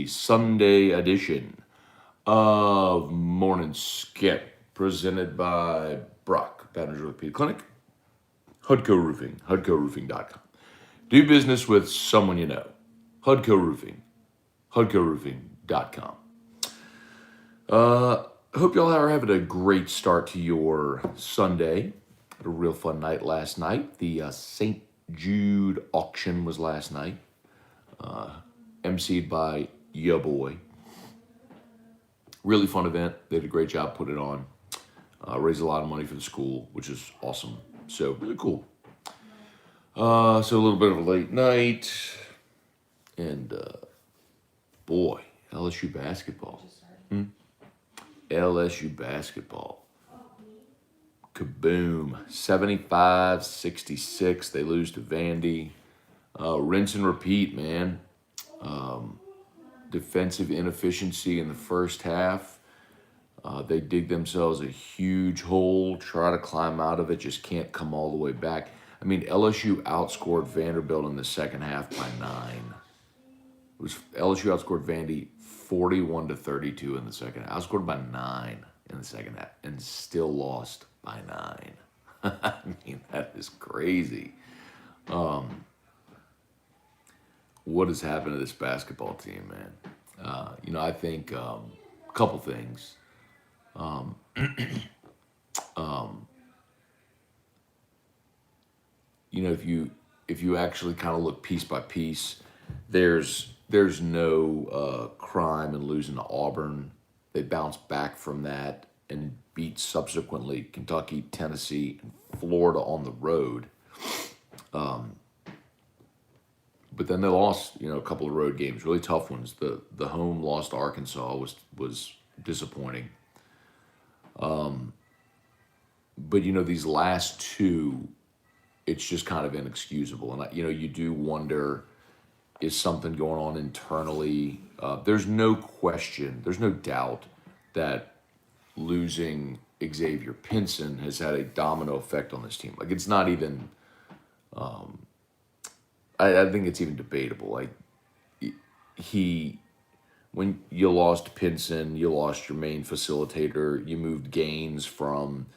the Sunday edition of Morning Skip, presented by Brock, Baton Rouge Orthopedic Clinic, Hudco Roofing, HudcoRoofing.com. Do business with someone you know. Hudco Roofing, HudcoRoofing.com. Hope y'all are having a great start to your Sunday. Had a real fun night last night. The St. Jude auction was last night, emceed by ya boy. Really fun event. They did a great job putting it on. Raised a lot of money for the school, which is awesome. So really cool. So a little bit of a late night, and boy, LSU basketball. LSU basketball. Kaboom. 75-66. They lose to Vandy. Rinse and repeat, man. Defensive inefficiency in the first half. They dig themselves a huge hole, try to climb out of it, just can't come all the way back. I mean, LSU outscored Vanderbilt in the second half by 9. LSU outscored Vandy 41-32 in the second half. Outscored by 9 in the second half and still lost by 9. I mean, that is crazy. What has happened to this basketball team, man? I think a couple things. If you actually kind of look piece by piece, there's no crime in losing to Auburn. They bounced back from that and beat subsequently Kentucky, Tennessee, and Florida on the road. But then they lost, a couple of road games, really tough ones. The home loss to Arkansas was disappointing. But these last two, it's just kind of inexcusable. And you do wonder, is something going on internally? There's no question, there's no doubt that losing Xavier Pinson has had a domino effect on this team. Like, it's not even, I think it's even debatable. Like, when you lost Pinson, you lost your main facilitator, you moved Gaines from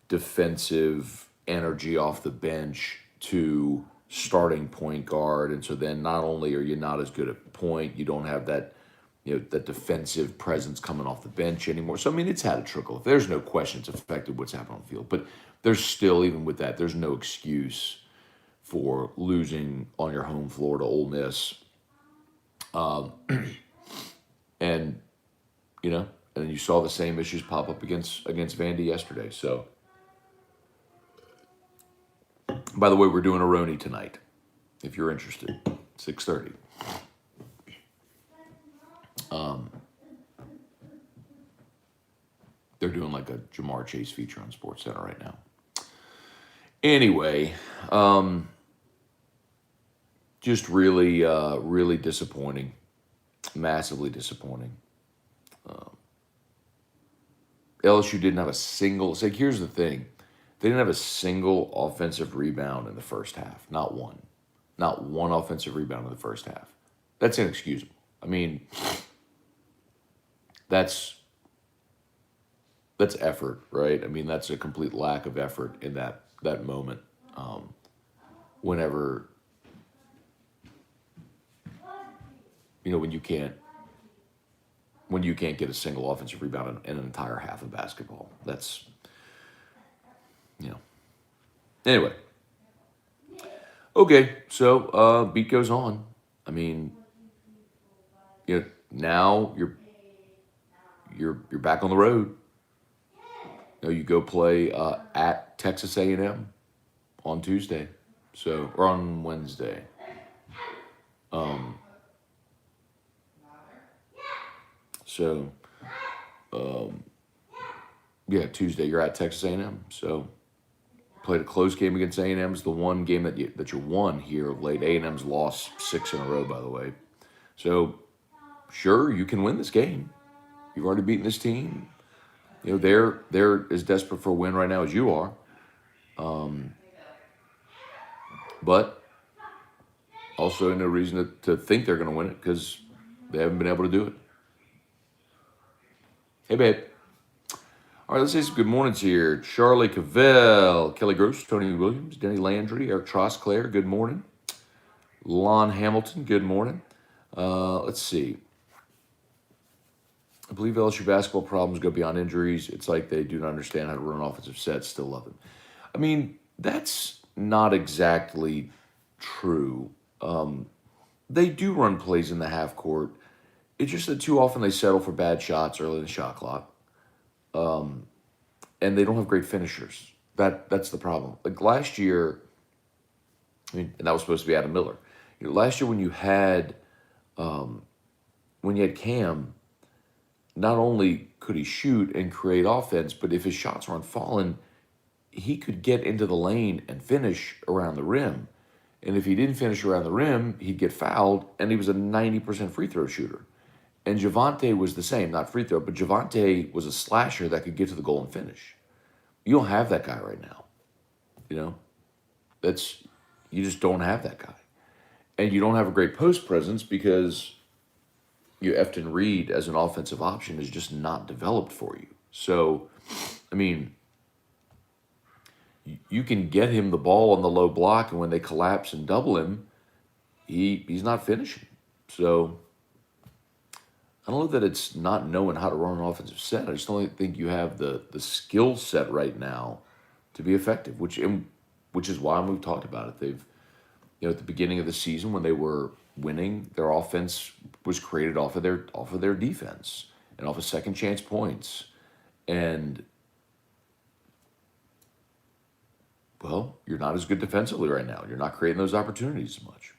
defensive energy off the bench to starting point guard. And so then not only are you not as good at point, you don't have that, that defensive presence coming off the bench anymore. So, I mean, it's had a trickle. There's no question it's affected what's happened on the field. But there's still, even with that, there's no excuse for losing on your home floor to Ole Miss. And then you saw the same issues pop up against Vandy yesterday. So, by the way, we're doing a Roni tonight, if you're interested, 6:30. They're doing like a Jamar Chase feature on SportsCenter right now. Anyway, just really, really disappointing, massively disappointing. LSU didn't have a single. It's like, here's the thing. They didn't have a single offensive rebound in the first half. Not one. Not one offensive rebound in the first half. That's inexcusable. I mean, that's effort, right? I mean, that's a complete lack of effort in that moment. Whenever, when you can't get a single offensive rebound in an entire half of basketball. That's, Anyway. Okay, so beat goes on. I mean, now you're back on the road. You go play at Texas A&M on Tuesday, or on Wednesday. Tuesday you're at Texas A&M. So played a close game against A&M. It's the one game that you won here of late. A&M's lost 6 in a row, by the way. So sure, you can win this game. You've already beaten this team. They're as desperate for a win right now as you are. But also no reason to think they're going to win it, because They haven't been able to do it. Hey, babe. All right, let's say some good mornings here. Charlie Cavell, Kelly Gross, Tony Williams, Denny Landry, Eric Trosclair, good morning. Lon Hamilton, good morning. Let's see. I believe LSU basketball problems go beyond injuries. It's like they do not understand how to run an offensive set, still love them. I mean, that's not exactly true. They do run plays in the half court. It's just that too often they settle for bad shots early in the shot clock. And they don't have great finishers. That's the problem. Like last year, I mean, and that was supposed to be Adam Miller. Last year when you had Cam, not only could he shoot and create offense, but if his shots weren't falling, he could get into the lane and finish around the rim. And if he didn't finish around the rim, he'd get fouled, and he was a 90% free throw shooter. And Javonte was the same, not free throw, but Javonte was a slasher that could get to the goal and finish. You don't have that guy right now. You just don't have that guy. And you don't have a great post presence because Efton Reed as an offensive option is just not developed for you. So, I mean, you can get him the ball on the low block, and when they collapse and double him, he's not finishing. So, I don't know that it's not knowing how to run an offensive set. I just don't think you have the skill set right now to be effective, which is why we've talked about it. They've, at the beginning of the season when they were winning, their offense was created off of their defense and off of second chance points. And well, you're not as good defensively right now. You're not creating those opportunities as much.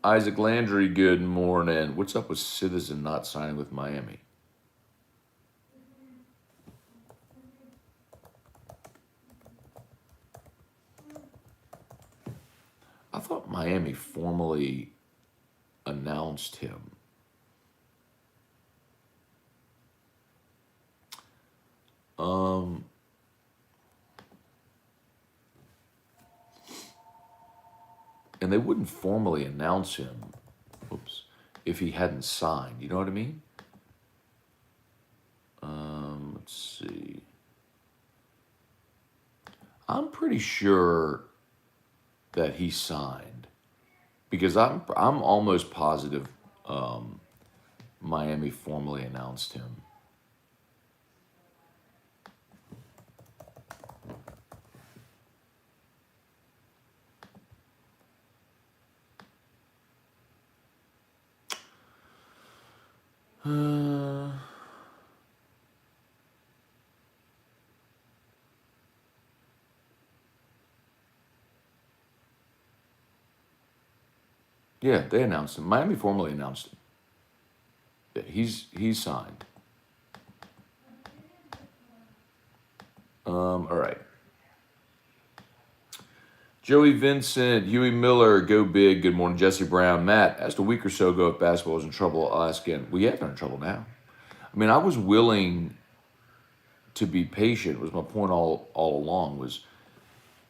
Isaac Landry, good morning. What's up with Citizen not signing with Miami? I thought Miami formally announced him. And they wouldn't formally announce him, if he hadn't signed. You know what I mean? Let's see. I'm pretty sure that he signed because I'm almost positive Miami formally announced him. Yeah, they announced him. Miami formally announced him. Yeah, he's signed. All right. Joey Vincent, Huey Miller, go big. Good morning, Jesse Brown. Matt, asked a week or so ago if basketball was in trouble. I'll ask again. Well, yeah, they're in trouble now. I mean, I was willing to be patient. Was my point all along. Was,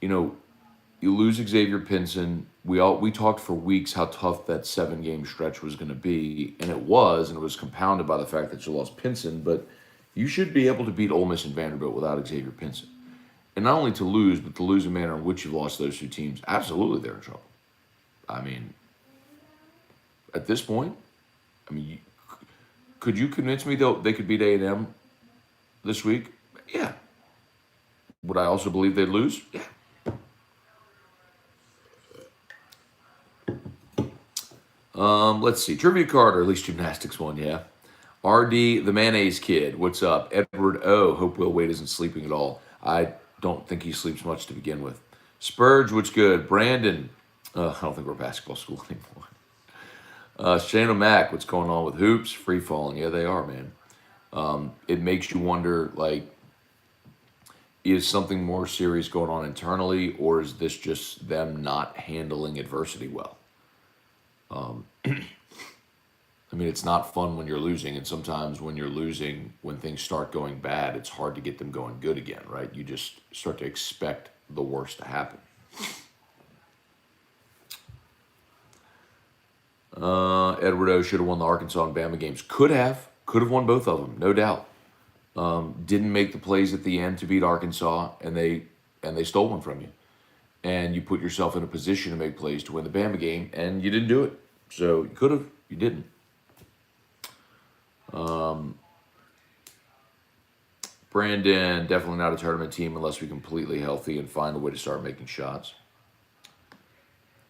you lose Xavier Pinson. We talked for weeks how tough that 7-game stretch was going to be, and it was compounded by the fact that you lost Pinson. But you should be able to beat Ole Miss and Vanderbilt without Xavier Pinson. And not only to lose, but to lose the manner in which you lost those two teams, absolutely they're in trouble. I mean, at this point, could you convince me they could beat A&M this week? Yeah. Would I also believe they'd lose? Yeah. Let's see. Trivia card, or at least gymnastics one, yeah. RD, the mayonnaise kid, what's up? Edward O, hope Will Wade isn't sleeping at all. I don't think he sleeps much to begin with. Spurge, what's good? Brandon, I don't think we're basketball school anymore. Shane O'Mac, what's going on with hoops? Free falling. Yeah, they are, man. It makes you wonder, is something more serious going on internally, or is this just them not handling adversity well? It's not fun when you're losing, and sometimes when you're losing, when things start going bad, it's hard to get them going good again, right? You just start to expect the worst to happen. Edward O should have won the Arkansas and Bama games. Could have won both of them, no doubt. Didn't make the plays at the end to beat Arkansas, and they stole one from you. And you put yourself in a position to make plays to win the Bama game, and you didn't do it. So you could have, you didn't. Brandon, definitely not a tournament team unless we're completely healthy and find a way to start making shots.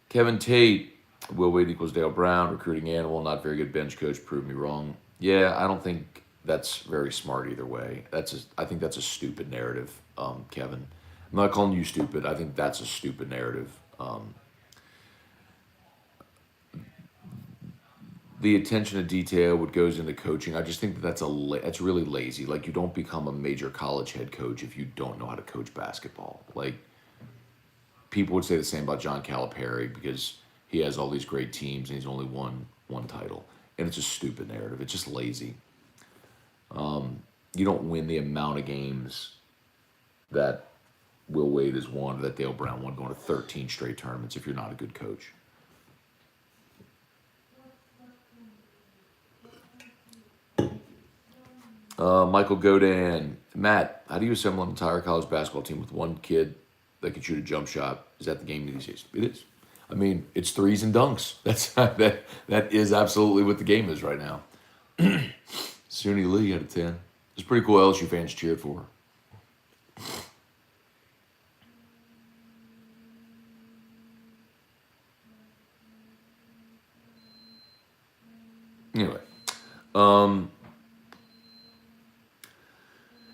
Kevin Tate, Will Wade equals Dale Brown, recruiting animal, not very good bench coach, prove me wrong. Yeah, I don't think that's very smart either way. I think that's a stupid narrative, Kevin. I'm not calling you stupid. I think that's a stupid narrative. The attention to detail, what goes into coaching, I just think that's really lazy. Like, you don't become a major college head coach if you don't know how to coach basketball. Like, people would say the same about John Calipari because he has all these great teams and he's only won one title. And it's a stupid narrative. It's just lazy. You don't win the amount of games that Will Wade has won, or that Dale Brown won, going to 13 straight tournaments if you're not a good coach. Michael Godin. Matt, how do you assemble an entire college basketball team with one kid that can shoot a jump shot? Is that the game these days? It is. I mean, it's threes and dunks. That is absolutely what the game is right now. Suni Lee out of 10. It's pretty cool LSU fans cheered for her. Anyway.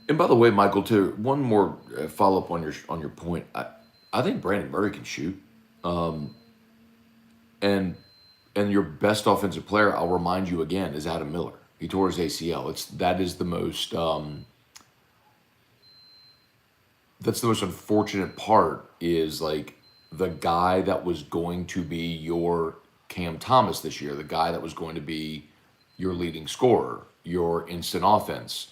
And by the way, Michael, too, one more follow-up on your point. I think Brandon Murray can shoot. And your best offensive player, I'll remind you again, is Adam Miller. He tore his ACL. That is the most that's the most unfortunate part, is like the guy that was going to be your Cam Thomas this year, the guy that was going to be your leading scorer, your instant offense,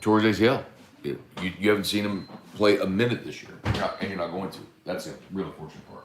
tore his ACL. You haven't seen him play a minute this year, and you're not going to. That's a real unfortunate part.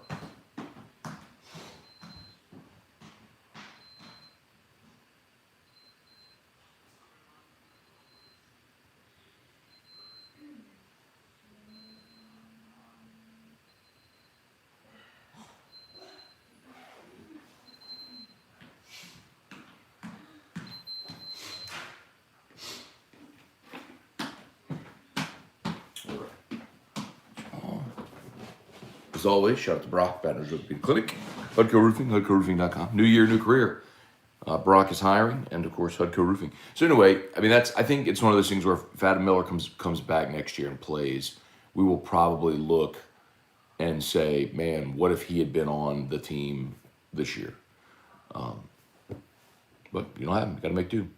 As always, shout out to Brock, Batters Orthopedic Clinic, Hudco Roofing, HudcoRoofing.com. New year, new career. Brock is hiring, and of course, Hudco Roofing. So anyway, I mean, I think it's one of those things where if Adam Miller comes back next year and plays, we will probably look and say, man, what if he had been on the team this year? But you don't have him. You got to make do.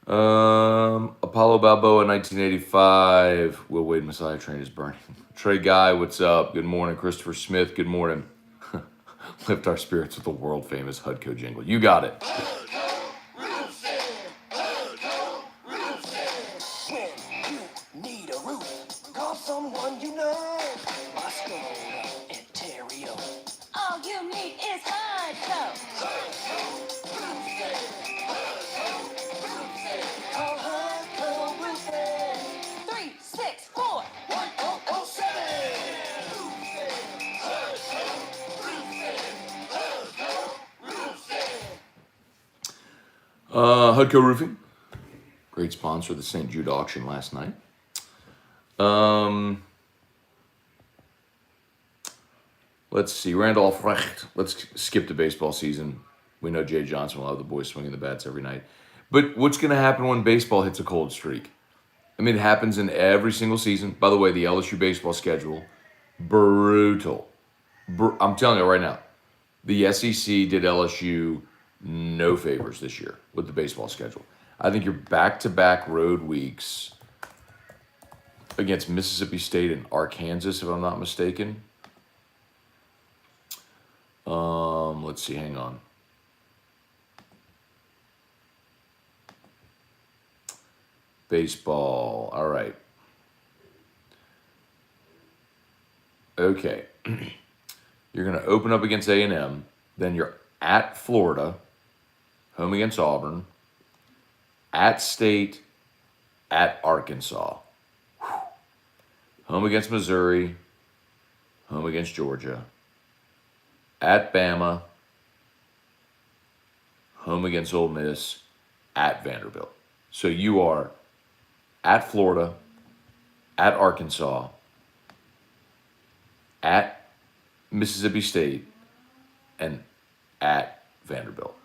Apollo Balboa, 1985. Will Wade Messiah train is burning. Trey Guy, what's up? Good morning. Christopher Smith, good morning. Lift our spirits with the world famous Hudco jingle. You got it. When you need a roof, call someone you know. Scone and Terrio. All you need is Hudco. Call Hudco Roofing. 364-1007. Hudco Roofing, great sponsor of the St. Jude auction last night. Let's see, Randolph Recht. Let's skip the baseball season. We know Jay Johnson will have the boys swinging the bats every night. But what's going to happen when baseball hits a cold streak? I mean, it happens in every single season. By the way, the LSU baseball schedule, brutal. I'm telling you right now, the SEC did LSU no favors this year with the baseball schedule. I think your back-to-back road weeks against Mississippi State and Arkansas, if I'm not mistaken. Let's see, hang on. Baseball, all right. Okay. You're going to open up against A&M. Then you're at Florida, home against Auburn, at State, at Arkansas, home against Missouri, home against Georgia, at Bama, home against Ole Miss, at Vanderbilt. So you are at Florida, at Arkansas, at Mississippi State, and at Vanderbilt.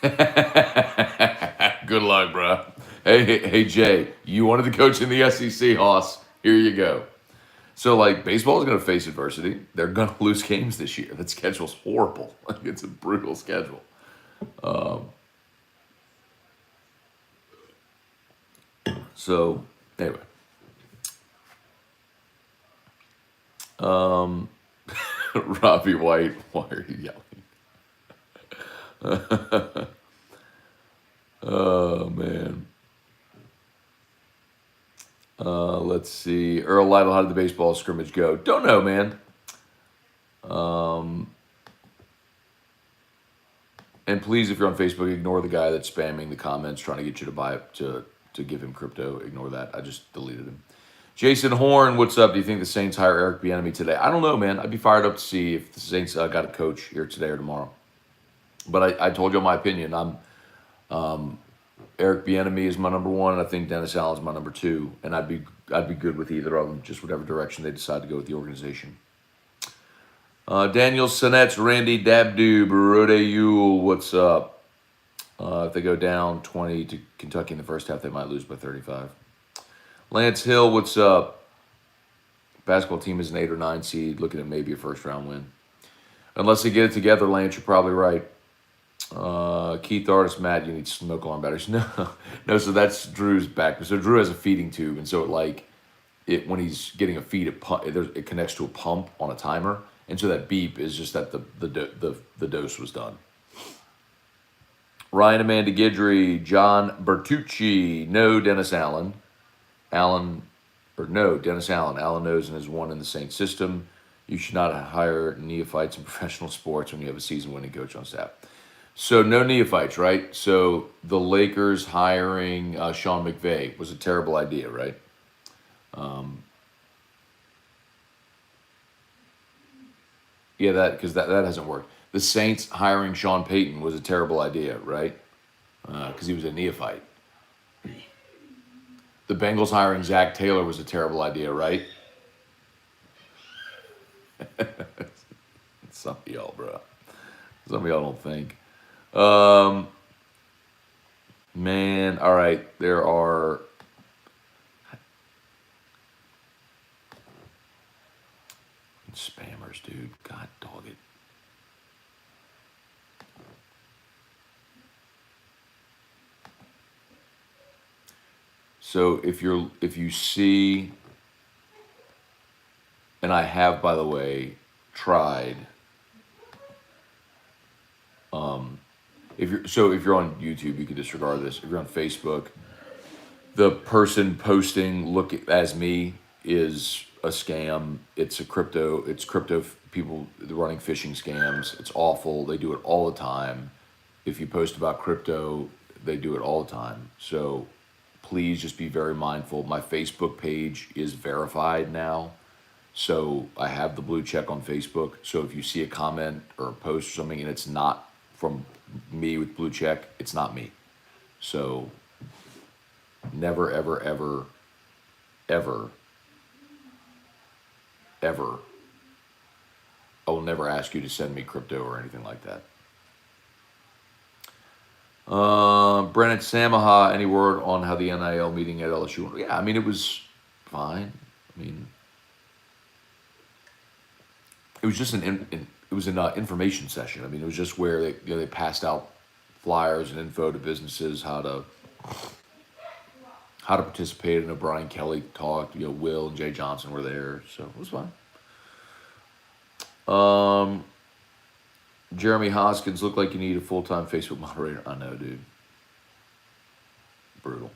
Good luck, bro. Hey, Jay, you wanted to coach in the SEC, Hoss. Here you go. So, like, baseball is going to face adversity. They're going to lose games this year. That schedule's horrible. Like, it's a brutal schedule. So, anyway. Robbie White, why are you yelling? Oh, man. Let's see. Earl Lytle, how did the baseball scrimmage go? Don't know, man. And please, if you're on Facebook, ignore the guy that's spamming the comments trying to get you to buy it, to give him crypto. Ignore that. I just deleted him. Jason Horn, what's up? Do you think the Saints hire Eric Bieniemy today? I don't know, man. I'd be fired up to see if the Saints got a coach here today or tomorrow. But I told you my opinion. Eric Bieniemy is my number one, and I think Dennis Allen's my number two. And I'd be good with either of them, just whatever direction they decide to go with the organization. Daniel Sinets, Randy Dabdoob, Rode Yule, what's up? If they go down 20 to Kentucky in the first half, they might lose by 35. Lance Hill, what's up? Basketball team is an 8 or 9 seed, looking at maybe a first round win. Unless they get it together, Lance, you're probably right. Keith Artist, Matt, you need smoke alarm batteries. No, so that's Drew's back. So Drew has a feeding tube, and so when he's getting a feed, it connects to a pump on a timer, and so that beep is just that the dose was done. Ryan Amanda Guidry, John Bertucci, no Dennis Allen. Dennis Allen. Allen knows and has won in the Saints system. You should not hire neophytes in professional sports when you have a season-winning coach on staff. So no neophytes, right? So the Lakers hiring Sean McVay was a terrible idea, right? Yeah, because that hasn't worked. The Saints hiring Sean Payton was a terrible idea, right? Because he was a neophyte. The Bengals hiring Zach Taylor was a terrible idea, right? Some of y'all, bro. Some of y'all don't think. Man, all right. There are spammers, dude. God dog it. So if you see, and I have, by the way, tried. If you're on YouTube, you can disregard this. If you're on Facebook, the person posting "look as me" is a scam. It's crypto people running phishing scams. It's awful. They do it all the time. If you post about crypto, they do it all the time. So please just be very mindful. My Facebook page is verified now. So I have the blue check on Facebook. So if you see a comment or a post or something and it's not from me with blue check, it's not me. So never, ever, ever, ever, ever, I will never ask you to send me crypto or anything like that. Brennan Samaha, any word on how the NIL meeting at LSU went? Yeah, I mean, it was fine. I mean, it was just an information session. I mean, it was just where they passed out flyers and info to businesses how to participate. And Brian Kelly talked. Will and Jay Johnson were there, so it was fine. Jeremy Hoskins, looked like you need a full-time Facebook moderator. I know, dude. Brutal.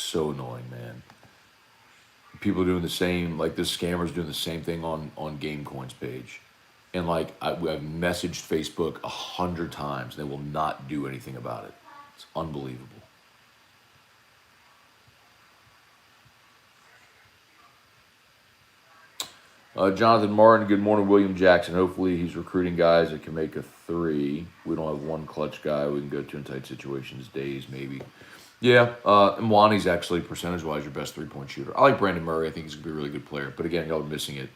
so annoying, man. People doing the same, like this scammer's doing the same thing on GameCoin's page. And like I've messaged Facebook 100 times. They will not do anything about it. It's unbelievable. Jonathan Martin, good morning, William Jackson. Hopefully he's recruiting guys that can make a three. We don't have one clutch guy we can go to in tight situations, days maybe. Yeah, and Wani's actually, percentage-wise, your best three-point shooter. I like Brandon Murray. I think he's going to be a really good player. But again, y'all are missing it.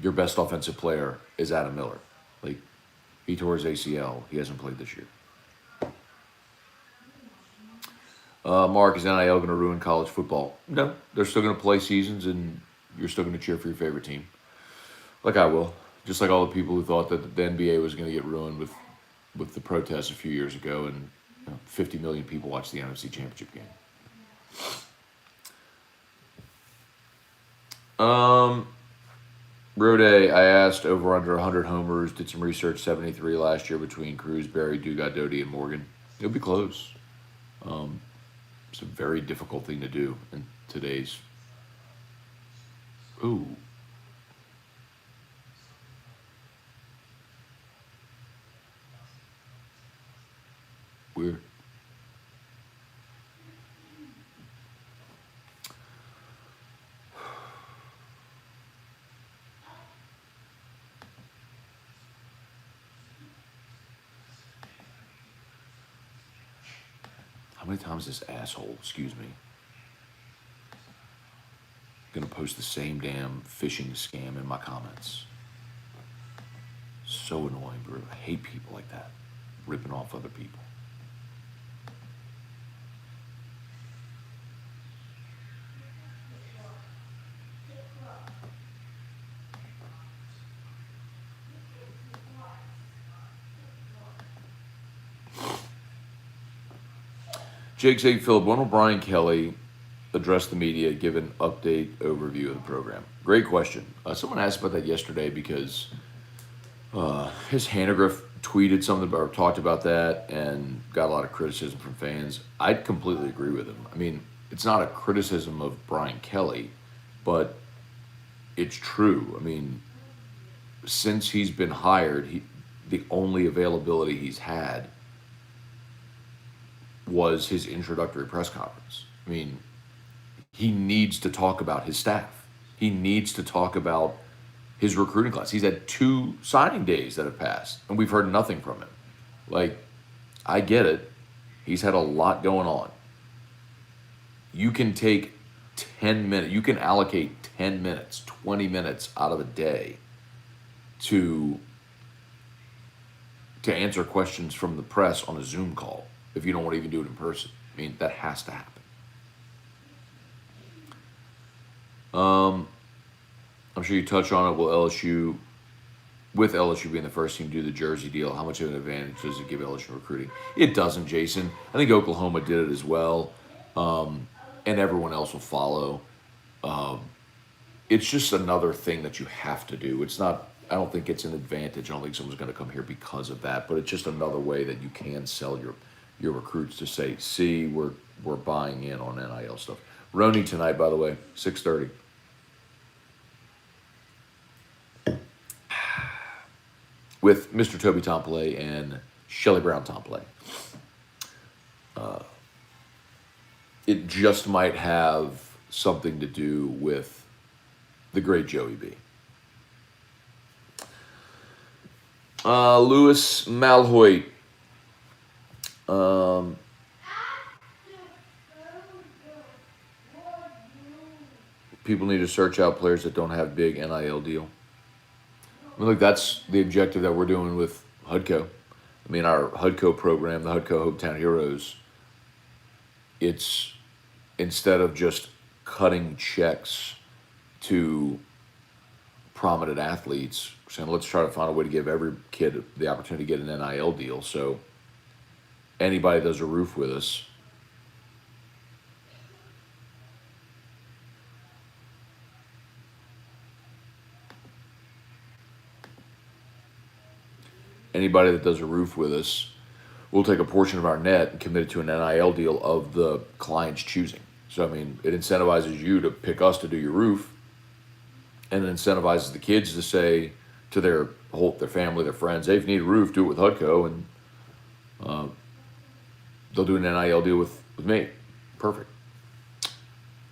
Your best offensive player is Adam Miller. Like, he tore his ACL. He hasn't played this year. Mark, is NIL going to ruin college football? No. They're still going to play seasons, and you're still going to cheer for your favorite team. Like I will. Just like all the people who thought that the NBA was going to get ruined with the protests a few years ago, and 50 million people watched the NFC Championship game. Rode, I asked over under 100 homers, did some research, 73 last year between Cruz, Berry, Dugas, Doty, and Morgan. It'll be close. It's a very difficult thing to do in today's. Ooh. Weird. How many times this asshole, excuse me, gonna post the same damn phishing scam in my comments? So annoying, bro. I hate people like that, ripping off other people. Jake said, Philip, when will Brian Kelly address the media, give an update overview of the program? Great question. Someone asked about that yesterday because his Hannegriff tweeted something about, or talked about that and got a lot of criticism from fans. I'd completely agree with him. I mean, it's not a criticism of Brian Kelly, but it's true. I mean, since he's been hired, the only availability he's had was his introductory press conference. I mean, he needs to talk about his staff. He needs to talk about his recruiting class. He's had 2 signing days that have passed, and we've heard nothing from him. Like, I get it. He's had a lot going on. You can take 10 minutes, you can allocate 10 minutes, 20 minutes out of a day to answer questions from the press on a Zoom call if you don't want to even do it in person. I mean, that has to happen. I'm sure you touch on it. Will LSU, with LSU being the first team to do the jersey deal, how much of an advantage does it give LSU recruiting? It doesn't, Jason. I think Oklahoma did it as well, and everyone else will follow. It's just another thing that you have to do. It's not, I don't think it's an advantage. I don't think someone's going to come here because of that, but it's just another way that you can sell your recruits to say, see, we're buying in on NIL stuff. Roni tonight, by the way, 6:30. With Mr. Toby Tomplay and Shelly Brown Tomplay. It just might have something to do with the great Joey B. Louis Malhoit. People need to search out players that don't have big NIL deal. I mean, look, that's the objective that we're doing with HUDCO. I mean, our HUDCO program, the HUDCO Hopetown Heroes, it's instead of just cutting checks to prominent athletes, saying let's try to find a way to give every kid the opportunity to get an NIL deal. So anybody that does a roof with us, we'll take a portion of our net and commit it to an NIL deal of the client's choosing. So, I mean, it incentivizes you to pick us to do your roof, and it incentivizes the kids to say to their family, their friends, hey, if you need a roof, do it with Hudco, and they'll do an NIL deal with me. Perfect.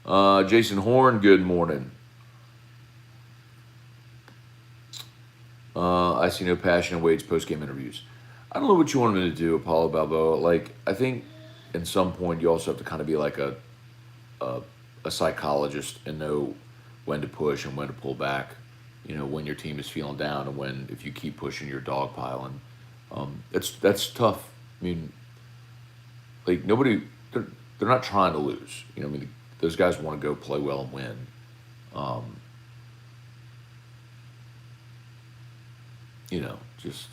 Jason Horn, good morning. I see no passion in Wade's post-game interviews. I don't know what you want me to do, Apollo Balboa. Like, I think at some point you also have to kind of be like a psychologist and know when to push and when to pull back. You know, when your team is feeling down and when, if you keep pushing, you're dogpiling. That's tough. I mean, like they're not trying to lose. You know, I mean, those guys want to go play well and win. You know, just,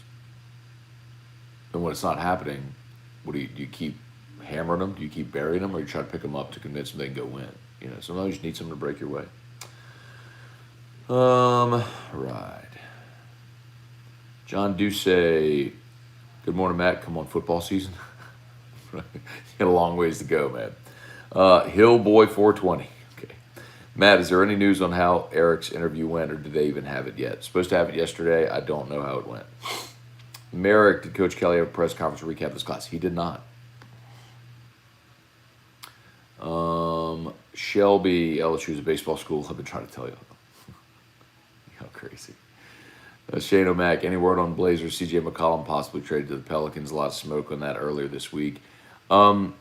and when it's not happening, what do you keep hammering them? Do you keep burying them, or you try to pick them up to convince them they can go win? You know, sometimes you just need someone to break your way. Right. John Ducey, good morning, Matt. Come on, football season. You got a long ways to go, man. Hill Boy 420. Okay. Matt, is there any news on how Eric's interview went, or did they even have it yet? Supposed to have it yesterday. I don't know how it went. Merrick, did Coach Kelly have a press conference to recap this class? He did not. Shelby, LSU is a baseball school. I've been trying to tell you. How crazy. Shane O'Mac, any word on Blazers? CJ McCollum possibly traded to the Pelicans. A lot of smoke on that earlier this week. No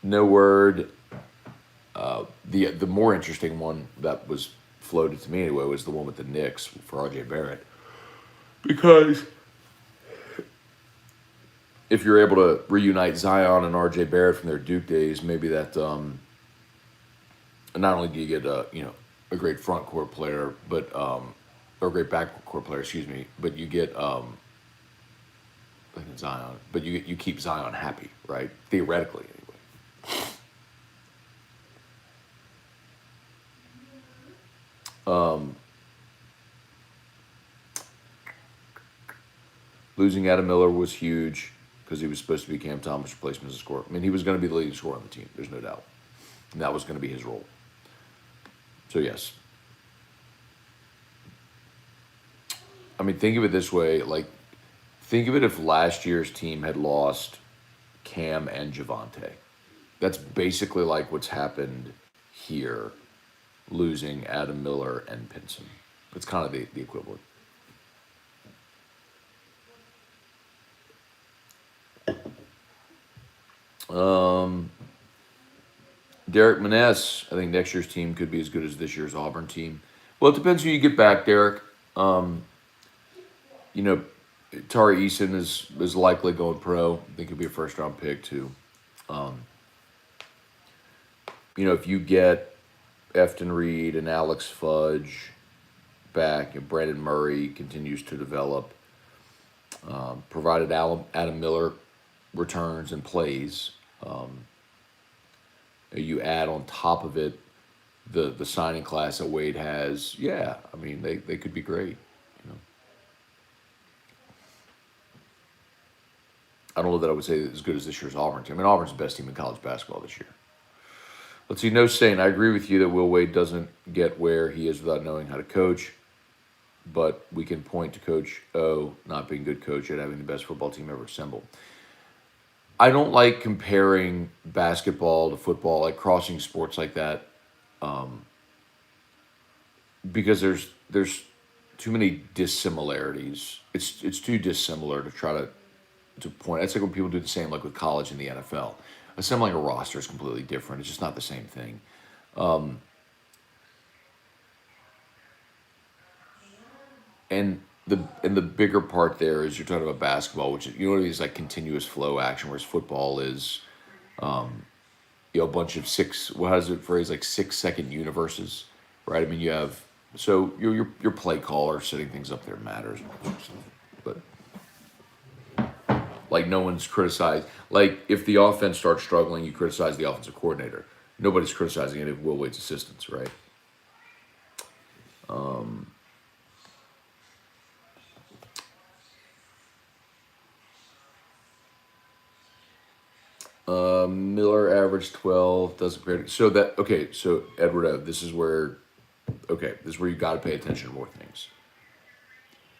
word. The more interesting one that was floated to me anyway was the one with the Knicks for RJ Barrett. Because if you're able to reunite Zion and RJ Barrett from their Duke days, maybe that not only do you get a great front court player, but or a great back court player, excuse me, but you get Zion, but you keep Zion happy, right? Theoretically, anyway. Losing Adam Miller was huge because he was supposed to be Cam Thomas' replacement as a scorer. I mean, he was going to be the leading scorer on the team. There's no doubt. And that was going to be his role. So, yes. I mean, think of it this way. Like, think of it if last year's team had lost Cam and Javante. That's basically like what's happened here, losing Adam Miller and Pinson. It's kind of the equivalent. Derek Maness, I think next year's team could be as good as this year's Auburn team. Well, it depends who you get back, Derek. Tari Eason is likely going pro. I think he'll be a first-round pick, too. If you get Efton Reed and Alex Fudge back, and Brandon Murray continues to develop, provided Adam Miller returns and plays, you add on top of it the signing class that Wade has. Yeah, I mean they could be great. I don't know that I would say as good as this year's Auburn team. I mean, Auburn's the best team in college basketball this year. Let's see. No Saint, I agree with you that Will Wade doesn't get where he is without knowing how to coach. But we can point to Coach O not being a good coach yet having the best football team ever assembled. I don't like comparing basketball to football, like crossing sports like that, because there's too many dissimilarities. It's too dissimilar to try to point. It's like when people do the same, like with college and the NFL. Assembling a roster is completely different. It's just not the same thing. And the bigger part there is you're talking about basketball, which is like continuous flow action, whereas football is, a bunch of how does it phrase, like 6-second universes, right? I mean, you have your play caller setting things up there matters, but like no one's criticized. Like if the offense starts struggling, you criticize the offensive coordinator. Nobody's criticizing any of Will Wade's assistants, right? Miller averaged 12. Doesn't create. So that okay. So Edward, this is where you got to pay attention to more things.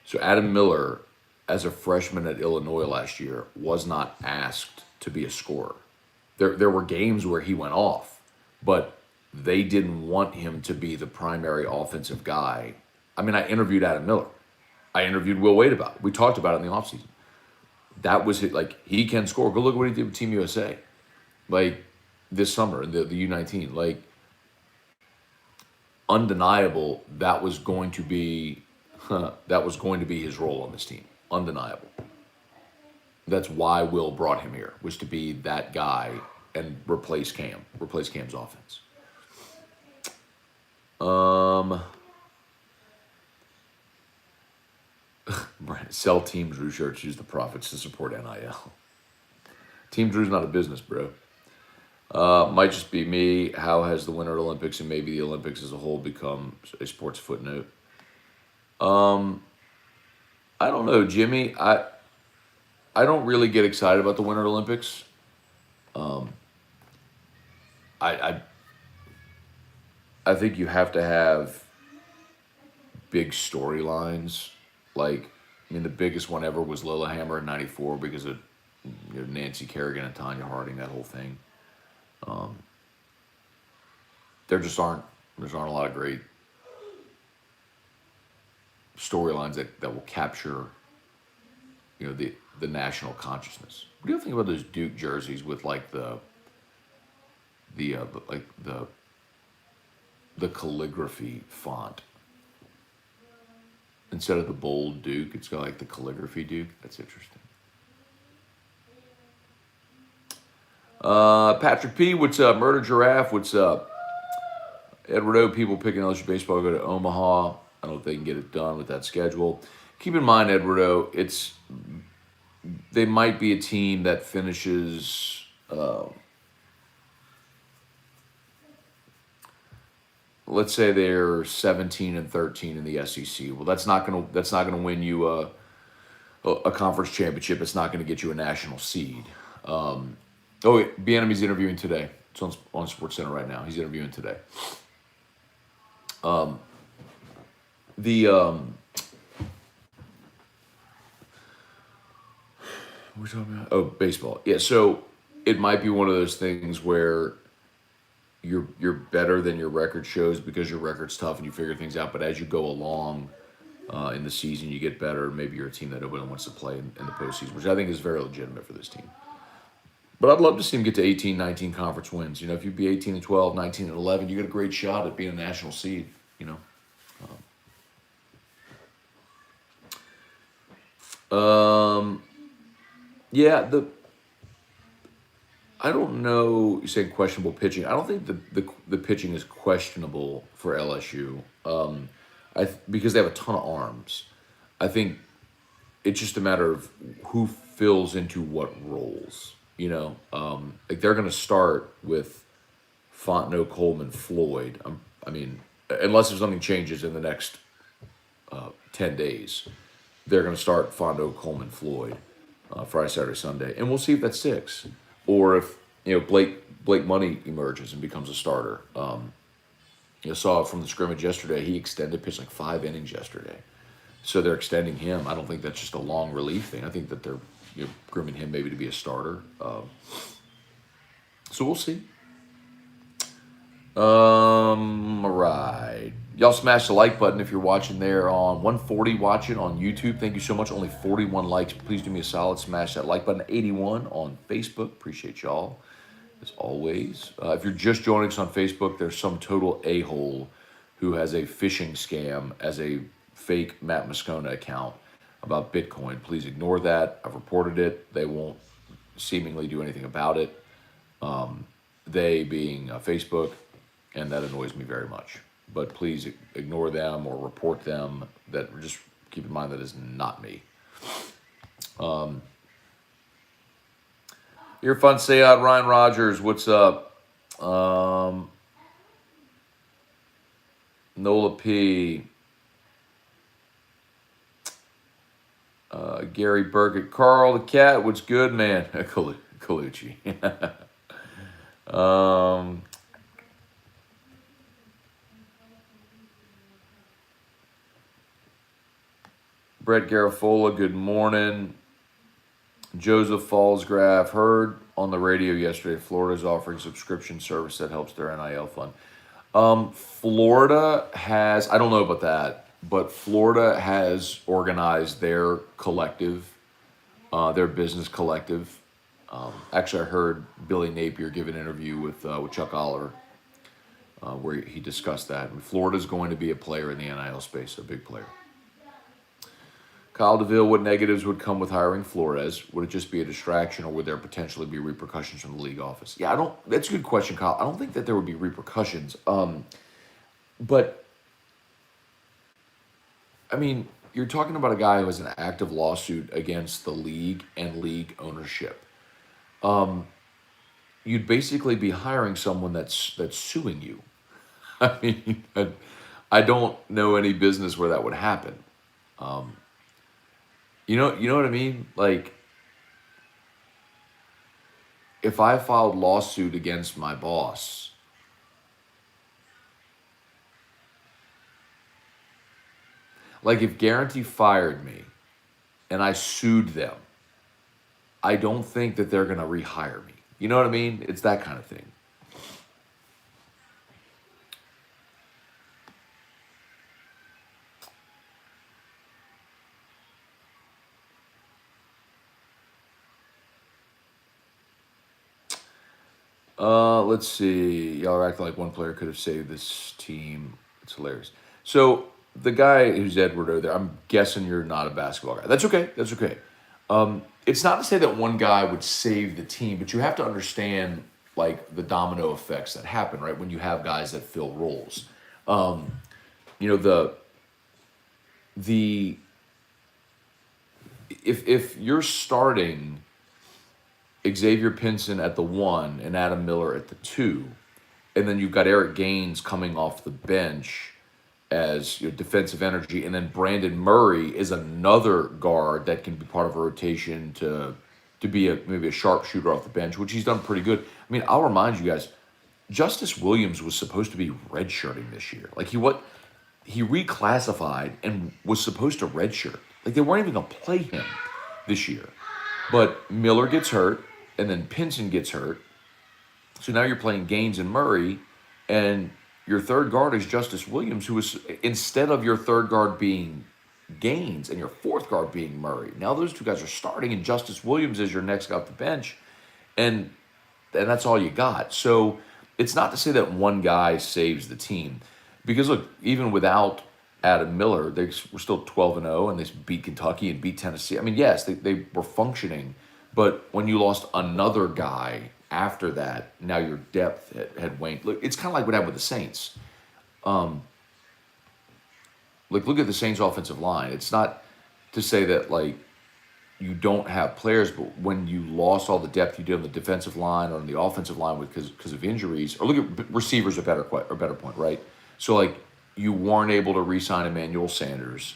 So Adam Miller, as a freshman at Illinois last year, was not asked to be a scorer. There were games where he went off, but they didn't want him to be the primary offensive guy. I mean, I interviewed Adam Miller. I interviewed Will Wade about it. We talked about it in the offseason. That was it. Like, he can score. Go look at what he did with Team USA. Like, this summer, the U19. Like, undeniable, that was going to be his role on this team. Undeniable. That's why Will brought him here, was to be that guy and replace Cam's offense. Sell Team Drew shirts, use the profits to support NIL. Team Drew's not a business, bro. Might just be me. How has the Winter Olympics and maybe the Olympics as a whole become a sports footnote? I don't know, Jimmy. I don't really get excited about the Winter Olympics. I think you have to have big storylines. Like, I mean, the biggest one ever was Lillehammer in '94 because of Nancy Kerrigan and Tanya Harding, that whole thing. There aren't a lot of great storylines that will capture, the national consciousness. What do you think about those Duke jerseys with like the calligraphy font? Instead of the bold Duke, it's got like the calligraphy Duke. That's interesting. Patrick P, what's up? Murder Giraffe, what's up? Edward O, people picking LSU baseball go to Omaha. I don't know if they can get it done with that schedule. Keep in mind, Edward O, they might be a team that finishes. Let's say they're 17-13 in the SEC. Well, that's not gonna win you a conference championship. It's not gonna get you a national seed. Bieniemy's interviewing today. It's on SportsCenter right now. He's interviewing today. What are we talking about? Oh, baseball. Yeah, so it might be one of those things where you're better than your record shows because your record's tough and you figure things out. But as you go along in the season, you get better. Maybe you're a team that nobody wants to play in the postseason, which I think is very legitimate for this team. But I'd love to see him get to 18, 19 conference wins. If you'd be 18-12, 19-11, you get a great shot at being a national seed. Yeah, I don't know. You said questionable pitching. I don't think the pitching is questionable for LSU. Because they have a ton of arms. I think it's just a matter of who fills into what roles. Like they're going to start with Fontenot, Coleman, Floyd. I mean, unless if something changes in the next 10 days, they're going to start Fontenot, Coleman, Floyd Friday, Saturday, Sunday, and we'll see if that sticks, or if Blake Money emerges and becomes a starter. Saw it from the scrimmage yesterday. He pitched like 5 innings yesterday, so they're extending him. I don't think that's just a long relief thing. I think that they're grooming him maybe to be a starter. So we'll see. All right. Y'all smash the like button if you're watching there on 140 watching on YouTube. Thank you so much. Only 41 likes. Please do me a solid. Smash that like button. 81 on Facebook. Appreciate y'all as always. If you're just joining us on Facebook, there's some total a-hole who has a phishing scam as a fake Matt Moscona account about Bitcoin. Please ignore that. I've reported it. They won't seemingly do anything about it. They being Facebook, and that annoys me very much. But please ignore them or report them. That just keep in mind that is not me. You're fun. Say out, Ryan Rogers. What's up? Nola P. Gary Burkett. Carl the Cat. What's good, man? Colucci. um, Brett Garafola, good morning. Joseph Fallsgraf, heard on the radio yesterday Florida's offering subscription service that helps their NIL fund. Florida has, I don't know about that, but Florida has organized their collective, their business collective. Actually, I heard Billy Napier give an interview with Chuck Oliver where he discussed that. And Florida's going to be a player in the NIL space, a big player. Kyle DeVille, what negatives would come with hiring Flores? Would it just be a distraction, or would there potentially be repercussions from the league office? Yeah, I don't. That's a good question, Kyle. I don't think that there would be repercussions. But I mean, you're talking about a guy who has an active lawsuit against the league and league ownership. You'd basically be hiring someone that's suing you. I mean, I don't know any business where that would happen. You know what I mean? Like, if I filed lawsuit against my boss, like if Guarantee fired me and I sued them, I don't think that they're going to rehire me. You know what I mean? It's that kind of thing. Let's see. Y'all are acting like one player could have saved this team. It's hilarious. So the guy who's Edward over there, I'm guessing you're not a basketball guy. That's okay. That's okay. It's not to say that one guy would save the team, but you have to understand like the domino effects that happen, right? When you have guys that fill roles. You know, the if you're starting Xavier Pinson at the 1 and Adam Miller at the 2, and then you've got Eric Gaines coming off the bench as defensive energy, and then Brandon Murray is another guard that can be part of a rotation to be maybe a sharpshooter off the bench, which he's done pretty good. I mean, I'll remind you guys, Justice Williams was supposed to be redshirting this year. Like he reclassified and was supposed to redshirt. Like they weren't even gonna play him this year. But Miller gets hurt, and then Pinson gets hurt. So now you're playing Gaines and Murray, and your third guard is Justice Williams, who is, instead of your third guard being Gaines and your fourth guard being Murray, now those two guys are starting, and Justice Williams is your next guy off the bench, and that's all you got. So it's not to say that one guy saves the team, because look, even without Adam Miller, they were still 12-0, and they beat Kentucky and beat Tennessee. I mean, yes, they were functioning, but when you lost another guy after that, now your depth had waned. Look, it's kind of like what happened with the Saints. Look at the Saints' offensive line. It's not to say that like you don't have players, but when you lost all the depth you did on the defensive line or on the offensive line because of injuries, or look at receivers, a better point, right? So like you weren't able to re-sign Emmanuel Sanders,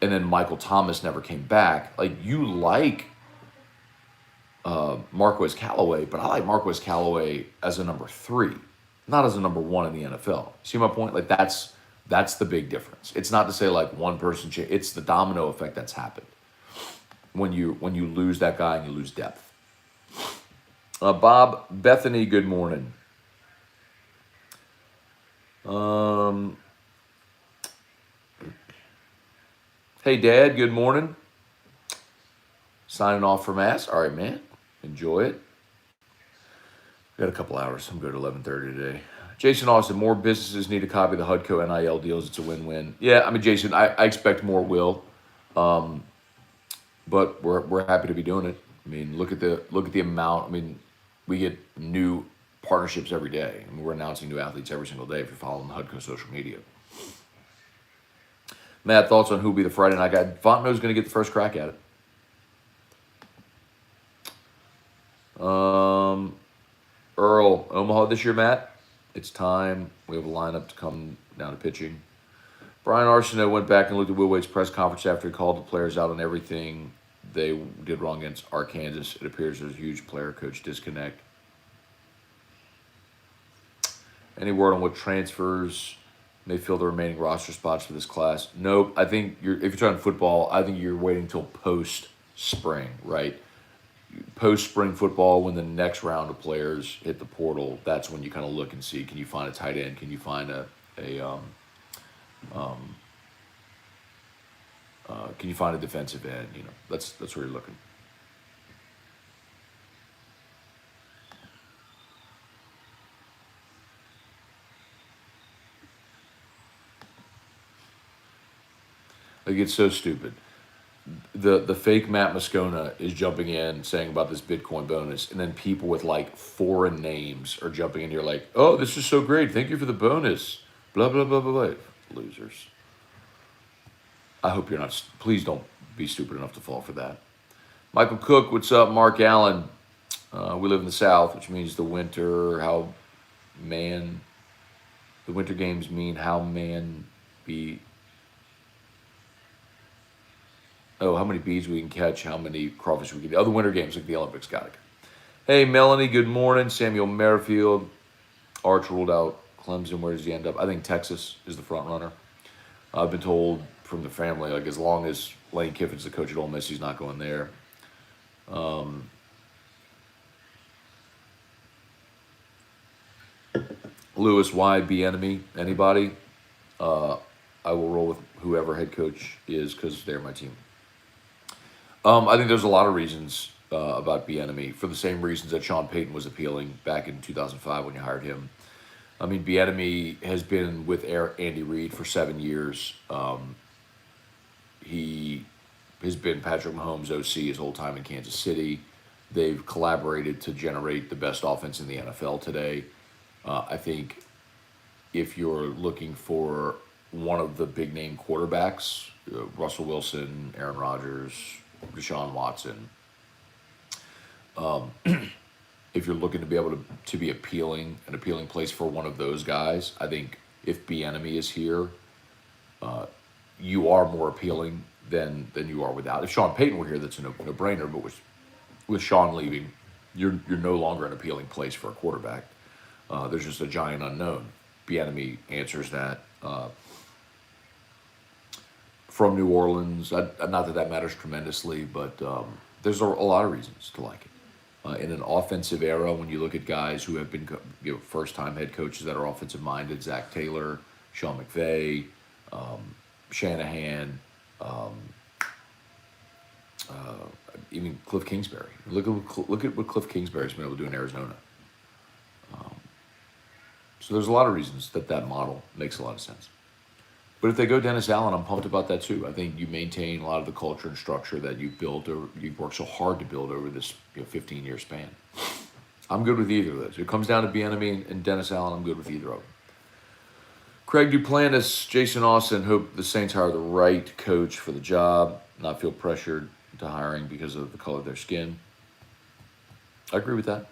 and then Michael Thomas never came back. Like you like Marquez Callaway, but I like Marquez Callaway as a number 3, not as a number 1 in the NFL. See my point? Like that's the big difference. It's not to say like one person. It's the domino effect that's happened when you lose that guy and you lose depth. Bob Bethany, good morning. Hey, Dad, good morning. Signing off from Mass. All right, man. Enjoy it. Got a couple hours. I'm good at 11:30 today. Jason Austin, more businesses need to copy the HUDCO NIL deals. It's a win-win. Yeah, I mean, Jason, I expect more will. But we're happy to be doing it. I mean, look at the amount. I mean, we get new partnerships every day. I mean, we're announcing new athletes every single day if you're following the HUDCO social media. Matt, thoughts on who will be the Friday night guy? Fontenot's going to get the first crack at it. Earl, Omaha this year, Matt. It's time. We have a lineup to come down to pitching. Brian Arsenault went back and looked at Will Wade's press conference after he called the players out on everything they did wrong against Arkansas. It appears there's a huge player-coach disconnect. Any word on what transfers may fill the remaining roster spots for this class? Nope. I think if you're talking football, I think you're waiting till post-spring, right? Post-spring football, when the next round of players hit the portal, that's when you kind of look and see, can you find a tight end? Can you find can you find a defensive end? That's where you're looking. Like, it's so stupid. The fake Matt Moscona is jumping in saying about this Bitcoin bonus, and then people with like foreign names are jumping in here like, oh, this is so great. Thank you for the bonus. Blah, blah, blah, blah, blah. Losers. I hope you're not. Please don't be stupid enough to fall for that. Michael Cook, what's up? Mark Allen. We live in the South, which means the winter games mean how many bees we can catch, how many crawfish we can do. The winter games like the Olympics. Got it. Hey, Melanie, good morning. Samuel Merrifield. Arch ruled out Clemson. Where does he end up? I think Texas is the front runner. I've been told from the family, like, as long as Lane Kiffin's the coach at Ole Miss, he's not going there. Lewis, why Bieniemy? Anybody? I will roll with whoever head coach is because they're my team. I think there's a lot of reasons about Bieniemy, for the same reasons that Sean Payton was appealing back in 2005 when you hired him. I mean, Bieniemy has been with Andy Reid for 7 years. He has been Patrick Mahomes' OC his whole time in Kansas City. They've collaborated to generate the best offense in the NFL today. I think if you're looking for one of the big name quarterbacks, Russell Wilson, Aaron Rodgers, Deshaun Watson, if you're looking to be able to be an appealing place for one of those guys, I think if Bieniemy is here, you are more appealing than you are without. If Sean Payton were here, that's a no-brainer. But with Sean leaving, you're no longer an appealing place for a quarterback. There's just a giant unknown. Bieniemy answers that. From New Orleans, not that matters tremendously, but there's a lot of reasons to like it. In an offensive era, when you look at guys who have been first-time head coaches that are offensive-minded, Zach Taylor, Sean McVay, Shanahan, even Cliff Kingsbury. Look at what Cliff Kingsbury's been able to do in Arizona. So there's a lot of reasons that model makes a lot of sense. But if they go Dennis Allen, I'm pumped about that too. I think you maintain a lot of the culture and structure that you've built, or you've worked so hard to build over this 15-year span. I'm good with either of those. If it comes down to Bieniemy and Dennis Allen, I'm good with either of them. Craig Duplantis, Jason Austin, hope the Saints hire the right coach for the job, not feel pressured to hiring because of the color of their skin. I agree with that.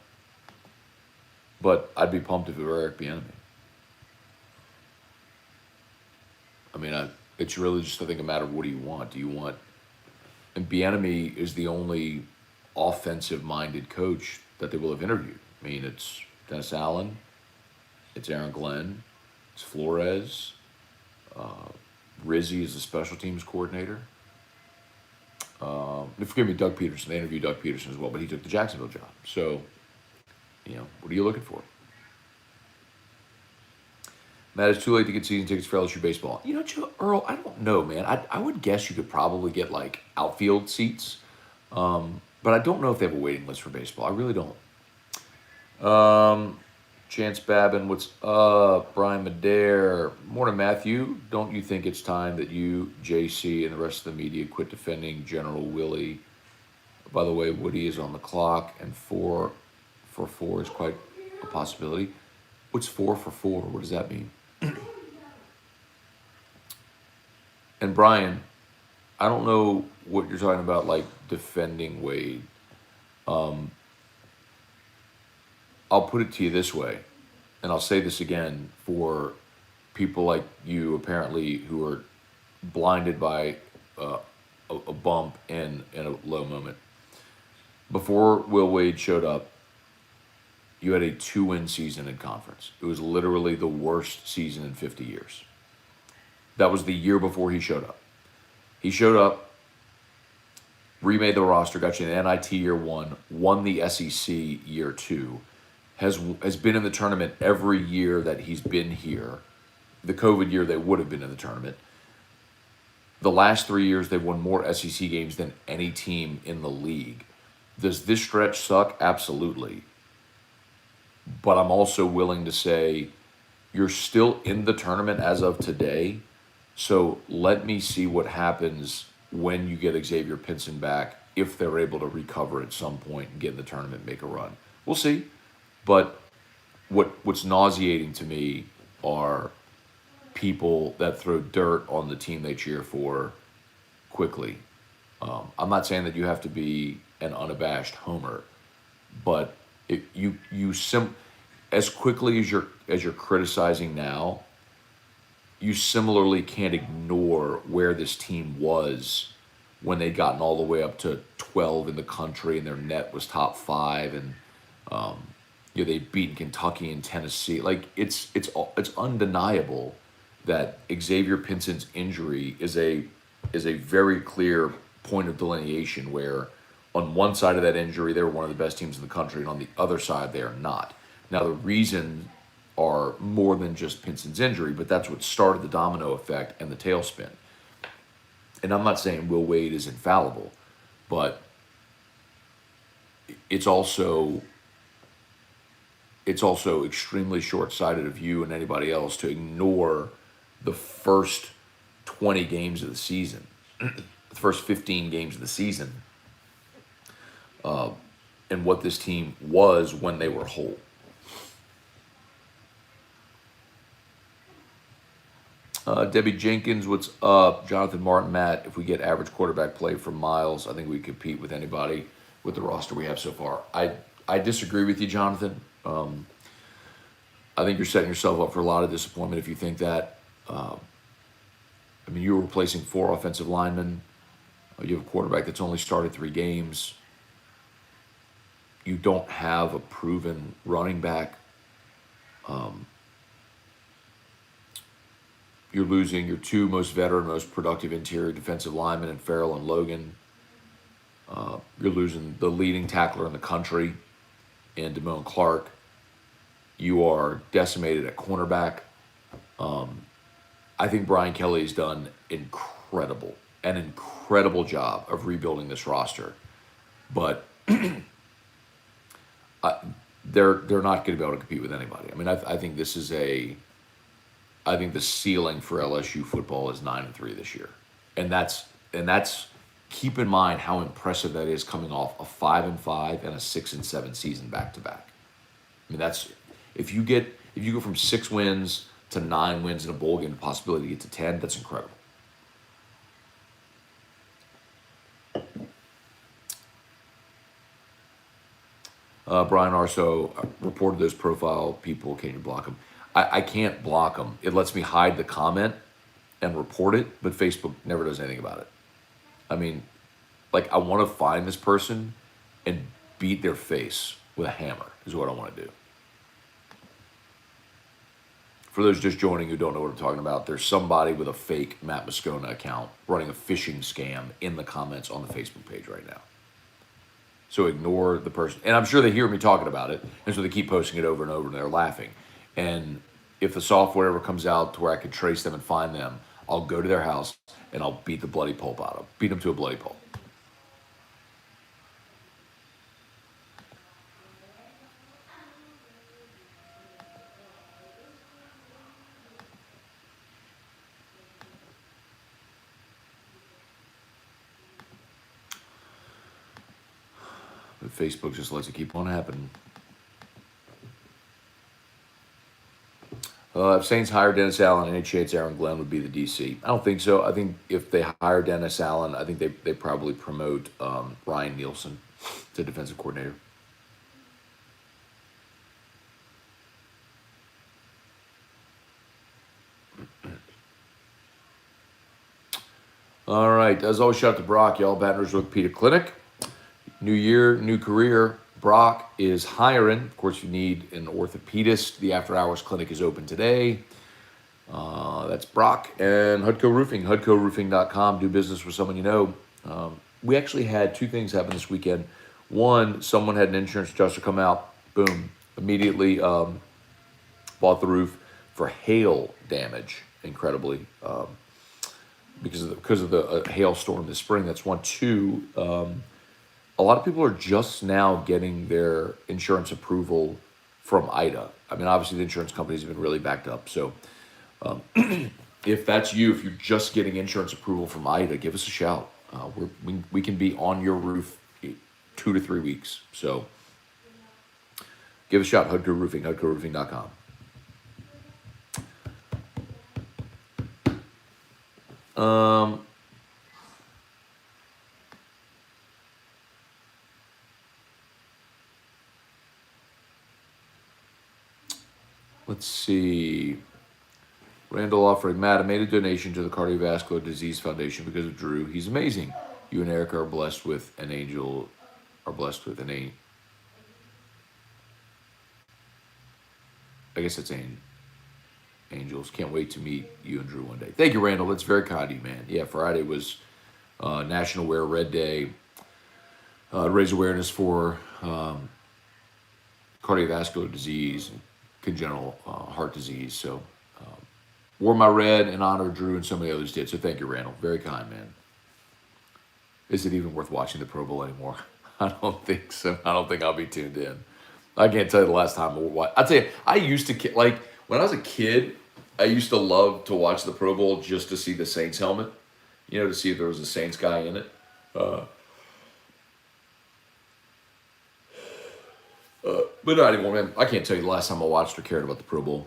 But I'd be pumped if it were Eric Bieniemy. I mean, it's really just, I think, a matter of what do you want. And Bieniemy is the only offensive-minded coach that they will have interviewed. I mean, it's Dennis Allen, it's Aaron Glenn, it's Flores, Rizzi is the special teams coordinator. Forgive me, Doug Peterson. They interviewed Doug Peterson as well, but he took the Jacksonville job. So, what are you looking for? Matt, it's too late to get season tickets for LSU baseball. Earl, I don't know, man. I would guess you could probably get, like, outfield seats. But I don't know if they have a waiting list for baseball. I really don't. Chance Babin, what's up? Brian Madare. Morning, Matthew. Don't you think it's time that you, JC, and the rest of the media quit defending General Willie? By the way, Woody is on the clock, and 4 for 4 is quite a possibility. What's 4 for 4? What does that mean? And Brian, I don't know what you're talking about, like defending Wade. I'll put it to you this way, and I'll say this again for people like you, apparently, who are blinded by a a bump and a low moment. Before Will Wade showed up, you had a 2-win season in conference. It was literally the worst season in 50 years. That was the year before he showed up. He showed up, remade the roster, got you an NIT year 1, won the SEC year 2, has been in the tournament every year that he's been here. The COVID year, they would have been in the tournament. The last 3 years, they've won more SEC games than any team in the league. Does this stretch suck? Absolutely. But I'm also willing to say you're still in the tournament as of today. So let me see what happens when you get Xavier Pinson back, if they're able to recover at some point and get in the tournament and make a run. We'll see. But what's nauseating to me are people that throw dirt on the team they cheer for quickly. I'm not saying that you have to be an unabashed homer, but as quickly as you're criticizing now, you similarly can't ignore where this team was when they'd gotten all the way up to 12 in the country and their net was top 5, and they'd beaten Kentucky and Tennessee. Like it's undeniable that Xavier Pinson's injury is a very clear point of delineation where on one side of that injury, they were one of the best teams in the country, and on the other side, they are not. Now, the reason are more than just Pinson's injury, but that's what started the domino effect and the tailspin. And I'm not saying Will Wade is infallible, but it's also extremely short-sighted of you and anybody else to ignore the first 20 games of the season, the first 15 games of the season, and what this team was when they were whole. Debbie Jenkins, what's up? Jonathan Martin, Matt, if we get average quarterback play from Miles, I think we compete with anybody with the roster we have so far. I disagree with you, Jonathan. I think you're setting yourself up for a lot of disappointment if you think that. You're replacing 4 offensive linemen. You have a quarterback that's only started 3 games. You don't have a proven running back. You're losing your 2 most veteran, most productive interior defensive linemen in Farrell and Logan. You're losing the leading tackler in the country in Damone Clark. You are decimated at cornerback. I think Brian Kelly has done an incredible job of rebuilding this roster. But they're not going to be able to compete with anybody. I think this is I think the ceiling for LSU football is 9-3 this year, and that's keep in mind how impressive that is coming off a 5-5 and a 6-7 season back to back. That's if you go from 6 wins to 9 wins in a bowl game, the possibility to get to 10, that's incredible. Brian Arso reported those profile people. Can you block them? I can't block them. It lets me hide the comment and report it, but Facebook never does anything about it. I want to find this person and beat their face with a hammer is what I want to do. For those just joining who don't know what I'm talking about, there's somebody with a fake Matt Moscona account running a phishing scam in the comments on the Facebook page right now. So ignore the person. And I'm sure they hear me talking about it, and so they keep posting it over and over, and they're laughing. And if the software ever comes out to where I can trace them and find them, I'll go to their house and I'll beat the bloody pulp out of them. Beat them to a bloody pulp. But Facebook just lets it keep on happening. If Saints hire Dennis Allen, any chance Aaron Glenn would be the DC? I don't think so. I think if they hire Dennis Allen, I think they probably promote Ryan Nielsen to defensive coordinator. All right. As always, shout out to Brock, y'all. Baton Rouge Orthopedic Clinic. New year, new career. Brock is hiring. Of course, you need an orthopedist. The after hours clinic is open today. That's Brock and Hudco Roofing, hudcoroofing.com. Do business with someone you know. We actually had two things happen this weekend. One, someone had an insurance adjuster come out, boom, immediately bought the roof for hail damage, incredibly, because of the hailstorm this spring. That's one. Two, a lot of people are just now getting their insurance approval from IDA. I mean, obviously the insurance companies have been really backed up. So if that's you, if you're just getting insurance approval from IDA, give us a shout. We can be on your roof 2 to 3 weeks. So give us a shout. Hudco Roofing, hudcoroofing.com. Let's see. Randall offering, Matt, I made a donation to the Cardiovascular Disease Foundation because of Drew. He's amazing. You and Erica are blessed with an angel. I guess it's angels. Can't wait to meet you and Drew one day. Thank you, Randall. That's very kind of you, man. Yeah, Friday was National Wear Red Day. Raise awareness for cardiovascular disease and congenital heart disease. So wore my red in honor of Drew, and so many others did. So thank you, Randall. Very kind, man. Is it even worth watching the Pro Bowl anymore? I don't think so. I don't think I'll be tuned in. I can't tell you the last time I watched. I'll tell you, I used to, like, when I was a kid, I used to love to watch the Pro Bowl just to see the Saints helmet, to see if there was a Saints guy in it. But not anymore, man. I can't tell you the last time I watched or cared about the Pro Bowl.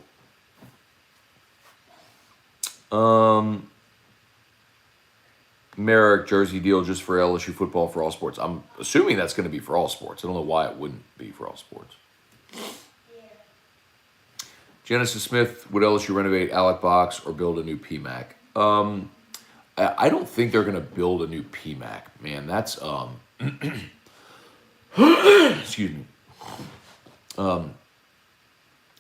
Merrick, jersey deal just for LSU football for all sports. I'm assuming that's going to be for all sports. I don't know why it wouldn't be for all sports. Genesis Smith, would LSU renovate Alec Box or build a new PMAC? I don't think they're going to build a new PMAC, man. That's, excuse me.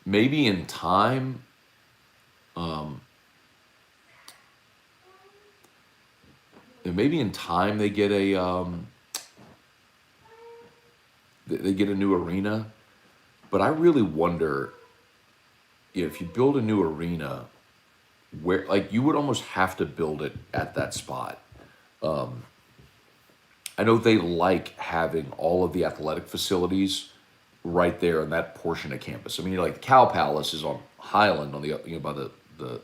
Maybe in time, they get a new arena, but I really wonder if you build a new arena, where, like, you would almost have to build it at that spot. I know they like having all of the athletic facilities right there in that portion of campus. I mean, like the Cow Palace is on Highland on the by the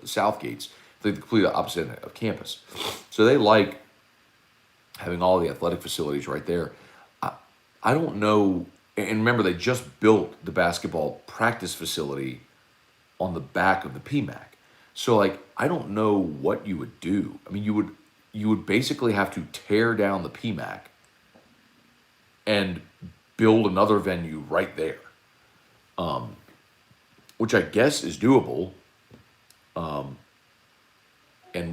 South Gates, the completely opposite end of campus. So they like having all the athletic facilities right there. I don't know, and remember they just built the basketball practice facility on the back of the PMAC. So, like, I don't know what you would do. I mean, you would basically have to tear down the PMAC and build another venue right there, which I guess is doable. And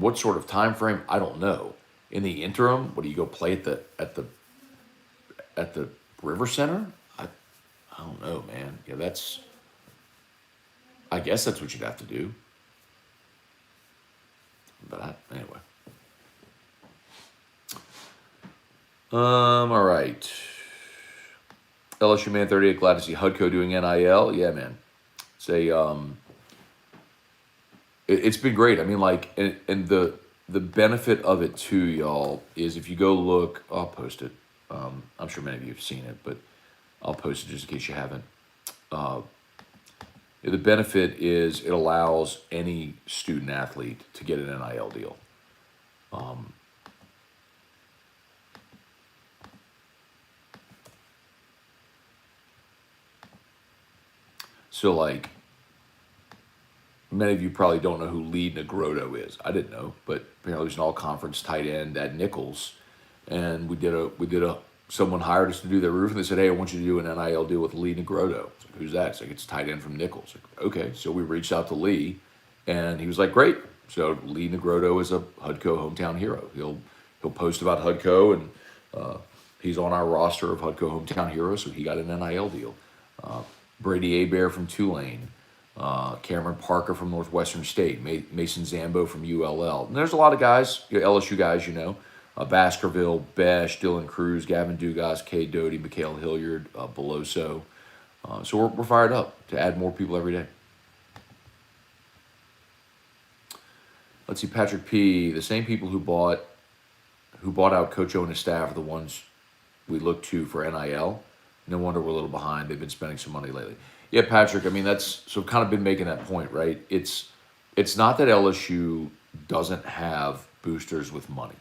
what sort of time frame, I don't know. In the interim, what do you go play at the River Center? I don't know, man. Yeah, I guess that's what you'd have to do. But anyway. All right. LSU Man 38, glad to see Hudco doing NIL. Yeah, man. It's been great. I mean, like, and the benefit of it too, y'all, is if you go look, I'll post it. I'm sure many of you have seen it, but I'll post it just in case you haven't. The benefit is it allows any student athlete to get an NIL deal. So, like, many of you probably don't know who Lee Negroto is. I didn't know, but apparently there's an all-conference tight end at Nichols, and someone hired us to do their roof, and they said, "Hey, I want you to do an NIL deal with Lee Negroto." It's like, who's that? It's like, it's tight end from Nichols. Like, okay, so we reached out to Lee, and he was like, "Great." So Lee Negroto is a Hudco hometown hero. he'll post about Hudco, and he's on our roster of Hudco hometown heroes, so he got an NIL deal. Brady Abear from Tulane, Cameron Parker from Northwestern State, Mason Zambo from ULL. And there's a lot of guys, LSU guys, Baskerville, Besh, Dylan Cruz, Gavin Dugas, Cade Doty, Mikhail Hilliard, Beloso. So we're fired up to add more people every day. Let's see, Patrick P. The same people who bought out Coach O and his staff are the ones we look to for NIL. No wonder we're a little behind. They've been spending some money lately. Yeah, Patrick, I mean, so kind of been making that point, right? It's not that LSU doesn't have boosters with money.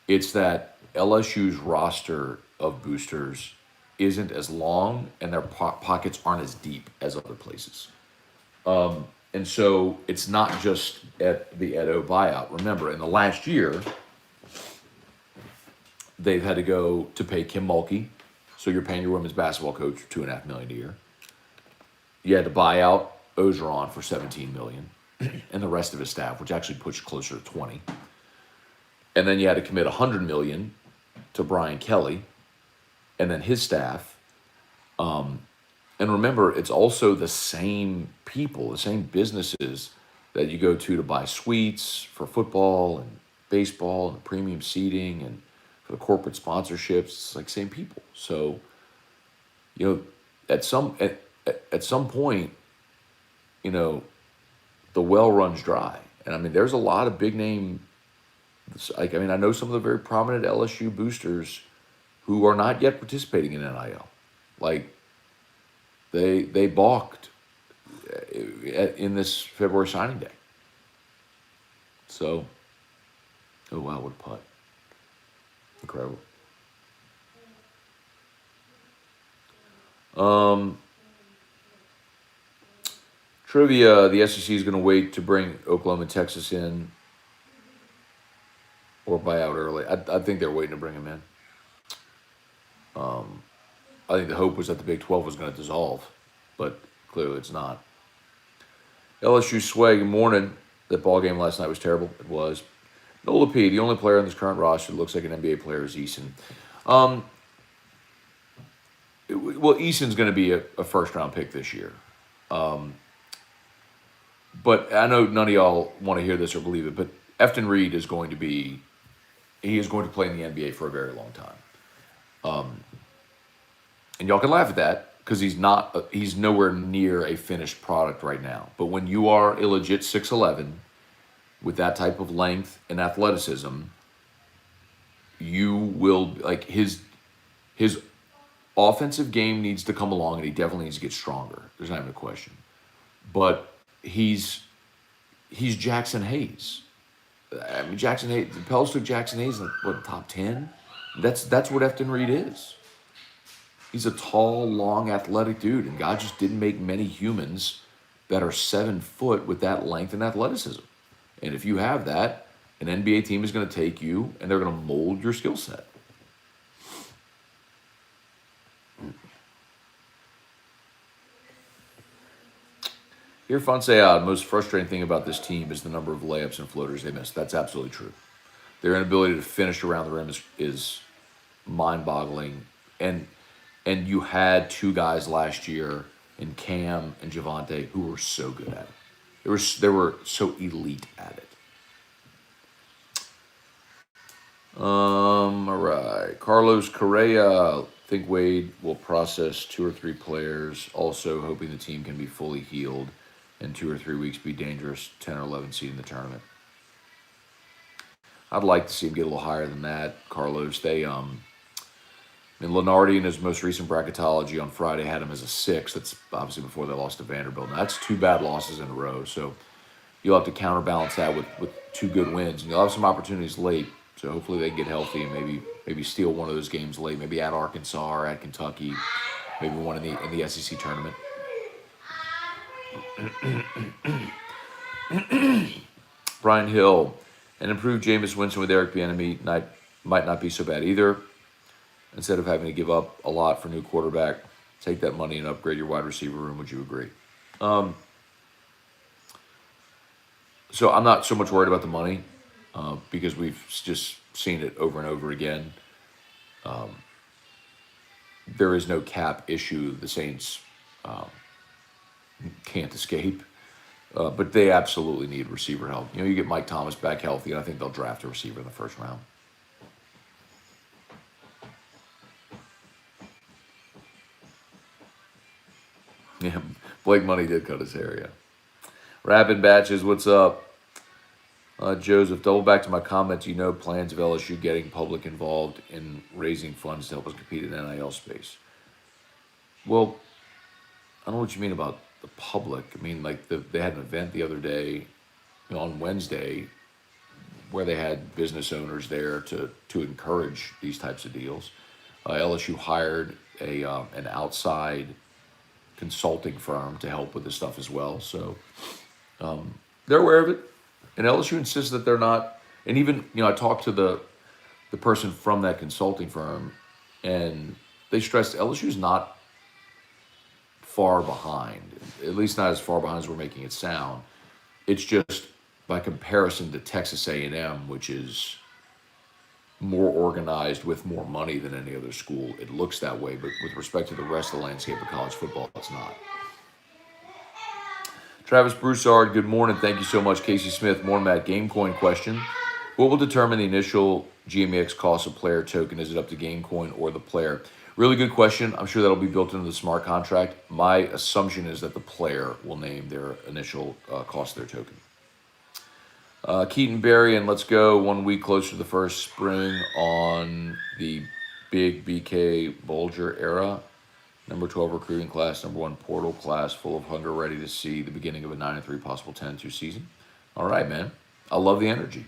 It's that LSU's roster of boosters isn't as long and their pockets aren't as deep as other places. And so it's not just at the Edo buyout. Remember, in the last year, they've had to go to pay Kim Mulkey. So you're paying your women's basketball coach $2.5 million a year. You had to buy out Ogeron for $17 million, and the rest of his staff, which actually pushed closer to 20. And then you had to commit $100 million to Brian Kelly, and then his staff. And remember, it's also the same people, the same businesses that you go to buy suites for football and baseball and premium seating and for the corporate sponsorships. It's like same people. So, at some point, the well runs dry. And I mean, there's a lot of big name. I know some of the very prominent LSU boosters who are not yet participating in NIL. Like, they balked in this February signing day. So, oh wow, what a putt. Incredible. Trivia, the SEC is going to wait to bring Oklahoma and Texas in or buy out early. I think they're waiting to bring them in. I think the hope was that the Big 12 was going to dissolve, but clearly it's not. LSU sway, good morning. That ball game last night was terrible. It was. Nola P., the only player on this current roster that looks like an NBA player is Eason. Well, Eason's going to be a first-round pick this year. But I know none of y'all want to hear this or believe it, but Efton Reed is going to play in the NBA for a very long time. And y'all can laugh at that because he's nowhere near a finished product right now. But when you are a legit 6'11", with that type of length and athleticism, you will, like, his offensive game needs to come along, and he definitely needs to get stronger. There's not even a question. But he's Jackson Hayes. I mean, Jackson Hayes, the Pels took Jackson Hayes in top 10? That's what Efton Reed is. He's a tall, long, athletic dude, and God just didn't make many humans that are 7 foot with that length and athleticism. And if you have that, an NBA team is going to take you, and they're going to mold your skill set. Here, Fonseca, the most frustrating thing about this team is the number of layups and floaters they miss. That's absolutely true. Their inability to finish around the rim is mind-boggling. And you had two guys last year in Cam and Javante who were so good at it. They were so elite at it. All right. Carlos Correa. Think Wade will process 2 or 3 players, also hoping the team can be fully healed in 2 or 3 weeks, be dangerous 10 or 11 seed in the tournament. I'd like to see him get a little higher than that, Carlos. Lenardi in his most recent bracketology on Friday had him as a 6. That's obviously before they lost to Vanderbilt. Now, that's 2 bad losses in a row, so you'll have to counterbalance that with 2 good wins, and you'll have some opportunities late. So hopefully they can get healthy and maybe steal one of those games late. Maybe at Arkansas or at Kentucky. Maybe one in the SEC tournament. Brian Hill, an improved Jameis Winston with Eric Bieniemy might not be so bad either. Instead of having to give up a lot for new quarterback, take that money and upgrade your wide receiver room. Would you agree? So I'm not so much worried about the money. because we've just seen it over and over again. There is no cap issue. The Saints can't escape. But they absolutely need receiver help. You get Mike Thomas back healthy, and I think they'll draft a receiver in the first round. Yeah, Blake Money did cut his hair, yeah. Rapid Batches, what's up? Joseph, double back to my comments. Plans of LSU getting public involved in raising funds to help us compete in NIL space. Well, I don't know what you mean about the public. I mean, like they had an event the other day, on Wednesday, where they had business owners there to encourage these types of deals. LSU hired an outside consulting firm to help with this stuff as well. So they're aware of it. And LSU insists that they're not. And even, I talked to the person from that consulting firm, and they stressed LSU's not far behind, at least not as far behind as we're making it sound. It's just by comparison to Texas A&M, which is more organized with more money than any other school, it looks that way. But with respect to the rest of the landscape of college football, it's not. Travis Broussard, good morning. Thank you so much. Casey Smith, more Matt Gamecoin question. What will determine the initial GMEX cost of player token? Is it up to Gamecoin or the player? Really good question. I'm sure that'll be built into the smart contract. My assumption is that the player will name their initial cost of their token. Keaton Berry, and let's go 1 week closer to the first spring on the big BK Bulger era. Number 12 recruiting class, number 1 portal class, full of hunger, ready to see the beginning of a 9-3 possible 10-2 season. All right, man. I love the energy.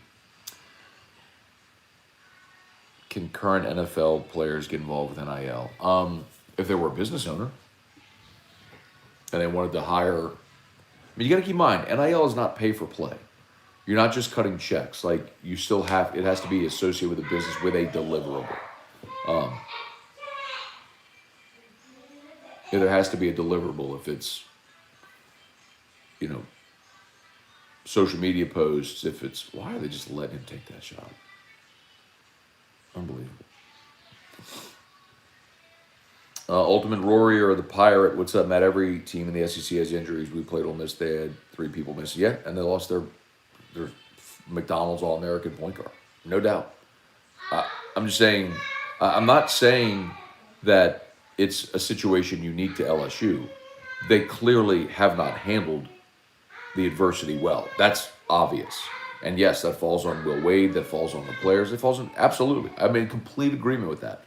Can current NFL players get involved with NIL? If they were a business owner and they wanted to hire, you got to keep in mind, NIL is not pay for play. You're not just cutting checks. Like, you still have, it has to be associated with a business with a deliverable. There has to be a deliverable. If it's, social media posts, if it's, why are they just letting him take that shot? Unbelievable. Ultimate Rory or the Pirate. What's up, Matt? Every team in the SEC has injuries. We played Ole Miss. They had 3 people miss. Yeah, and they lost their McDonald's All-American point guard. No doubt. I'm just saying, I'm not saying that it's a situation unique to LSU. They clearly have not handled the adversity well. That's obvious. And yes, that falls on Will Wade. That falls on the players. It falls on, absolutely. I'm in complete agreement with that.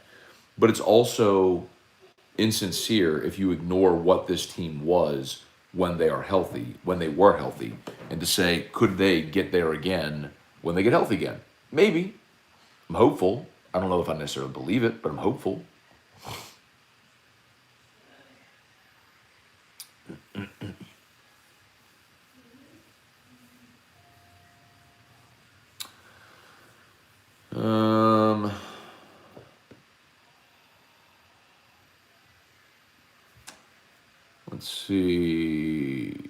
But it's also insincere if you ignore what this team was when they are healthy, when they were healthy, and to say, could they get there again when they get healthy again? Maybe. I'm hopeful. I don't know if I necessarily believe it, but I'm hopeful. Let's see.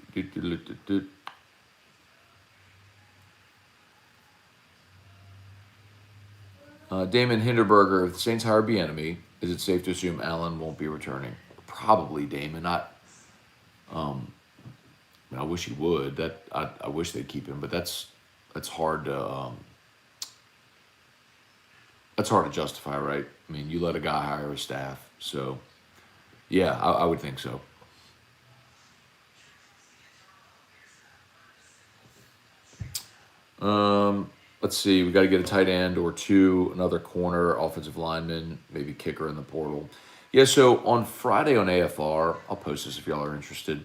Damon Hinderberger, if the Saints hire Bieniemy, is it safe to assume Allen won't be returning? Probably, Damon. I wish he would. I wish they'd keep him, but that's hard to justify, right? I mean, you let a guy hire a staff, so yeah, I would think so. Let's see. We got to get a tight end or 2, another corner, offensive lineman, maybe kicker in the portal. Yeah. So on Friday on AFR, I'll post this if y'all are interested.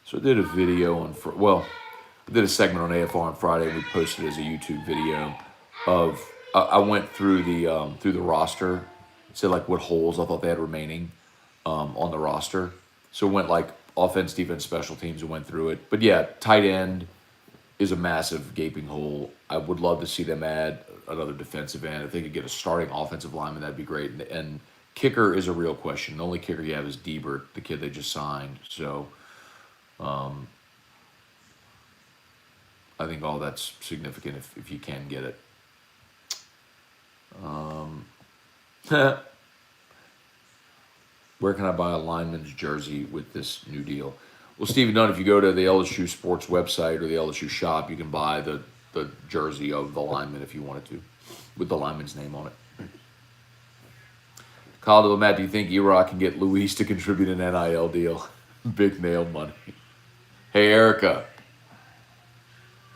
So I did a video I did a segment on AFR on Friday. And we posted it as a YouTube video of I went through the roster said like what holes I thought they had remaining on the roster. So it went like offense, defense, special teams, and went through it. But yeah, tight end is a massive gaping hole. I would love to see them add another defensive end. If they could get a starting offensive lineman, that'd be great. And kicker is a real question. The only kicker you have is Diebert, the kid they just signed. So I think all that's significant if you can get it. Where can I buy a lineman's jersey with this new deal? Well, Stephen Dunn, if you go to the LSU Sports website or the LSU shop, you can buy the jersey of the lineman if you wanted to, with the lineman's name on it. Kyle Matt, do you think E-Rock can get Luis to contribute an NIL deal? Big nail money. Hey, Erica.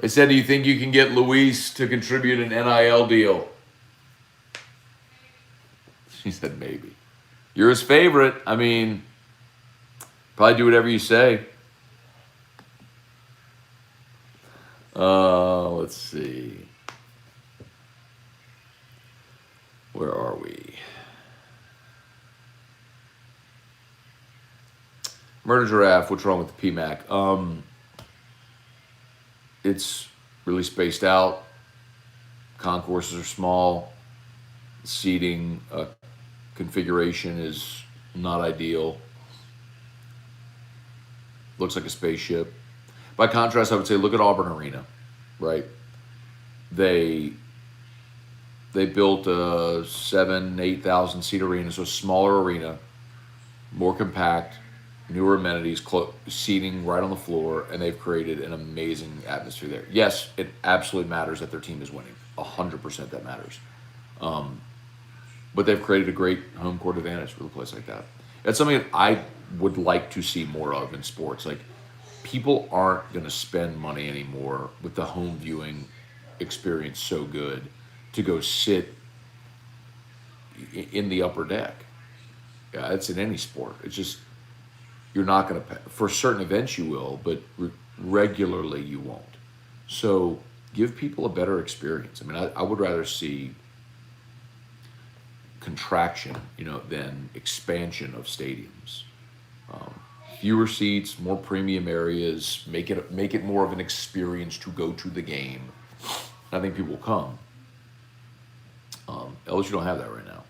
They said, do you think you can get Luis to contribute an NIL deal? She said, maybe. You're his favorite. I mean, probably do whatever you say. Let's see. Where are we? Murder Giraffe, what's wrong with the PMAC? It's really spaced out. Concourses are small. Seating configuration is not ideal. Looks like a spaceship. By contrast, I would say look at Auburn Arena, right? They built a 8,000 seat arena, so a smaller arena, more compact, newer amenities, seating right on the floor, and they've created an amazing atmosphere there. Yes, it absolutely matters that their team is winning. 100% that matters. But they've created a great home court advantage with a place like that. That's something that I would like to see more of in sports. Like, people aren't going to spend money anymore with the home viewing experience so good to go sit in the upper deck. Yeah, it's in any sport. It's just, you're not going to pay. For certain events you will, but regularly you won't. So give people a better experience. I mean, I would rather see contraction, than expansion of stadiums. Fewer seats, more premium areas, make it more of an experience to go to the game. I think people will come. LSU don't have that right now.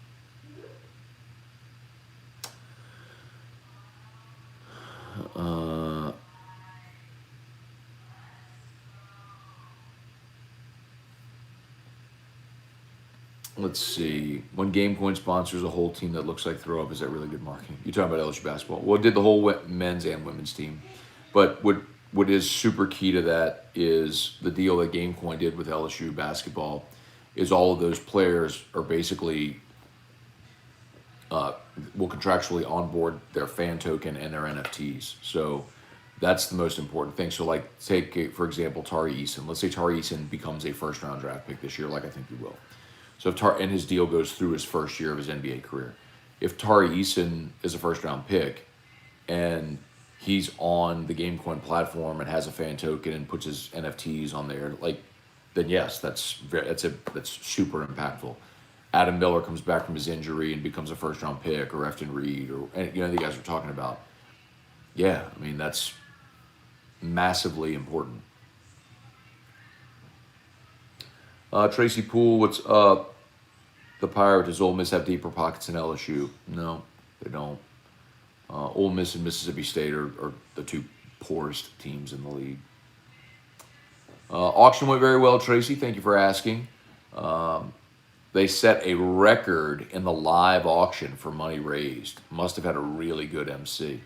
Let's see. When GameCoin sponsors a whole team that looks like throw up, is that really good marketing? You're talking about LSU basketball. Well, it did the whole men's and women's team. But what is super key to that is the deal that GameCoin did with LSU basketball is all of those players are basically will contractually onboard their fan token and their NFTs. So that's the most important thing. So like take, for example, Tari Eason. Let's say Tari Eason becomes a first-round draft pick this year, like I think he will. So and his deal goes through his first year of his NBA career. If Tari Eason is a first-round pick and he's on the GameCoin platform and has a fan token and puts his NFTs on there, then yes, that's super impactful. Adam Miller comes back from his injury and becomes a first-round pick, or Efton Reed, or the guys we're talking about. Yeah, I mean, that's massively important. Tracy Poole, what's up? The Pirates, does Ole Miss have deeper pockets than LSU? No, they don't. Ole Miss and Mississippi State are the two poorest teams in the league. Auction went very well, Tracy. Thank you for asking. They set a record in the live auction for money raised. Must have had a really good MC.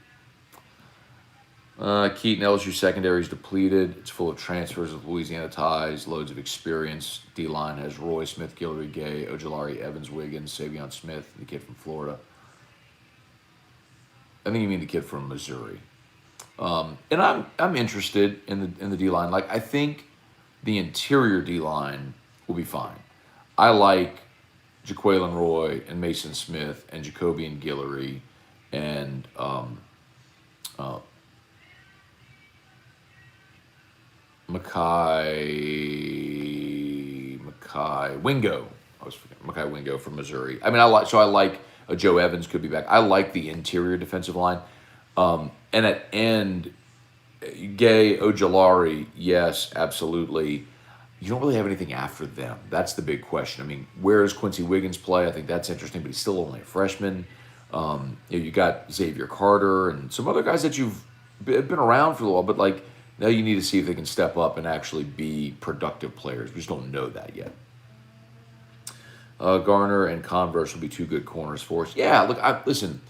Keaton, LSU secondary is depleted. It's full of transfers with Louisiana ties, loads of experience. D-line has Roy Smith, Guillory, Gay, Ojulari, Evans, Wiggins, Savion Smith, the kid from Florida. I think you mean the kid from Missouri. And I'm interested in the D-line. Like, I think the interior D-line will be fine. I like Jaquelin Roy and Mason Smith and Jacoby and Guillory and Makai Wingo. I was forgetting Makai Wingo from Missouri. I mean, I like A Joe Evans could be back. I like the interior defensive line. And at end, Gay, Ojolari, yes, absolutely. You don't really have anything after them. That's the big question. I mean, where does Quincy Wiggins play? I think that's interesting, but he's still only a freshman. You got Xavier Carter and some other guys that you've been around for a while, but like now you need to see if they can step up and actually be productive players. We just don't know that yet. Garner and Converse will be two good corners for us. Yeah, look, listen,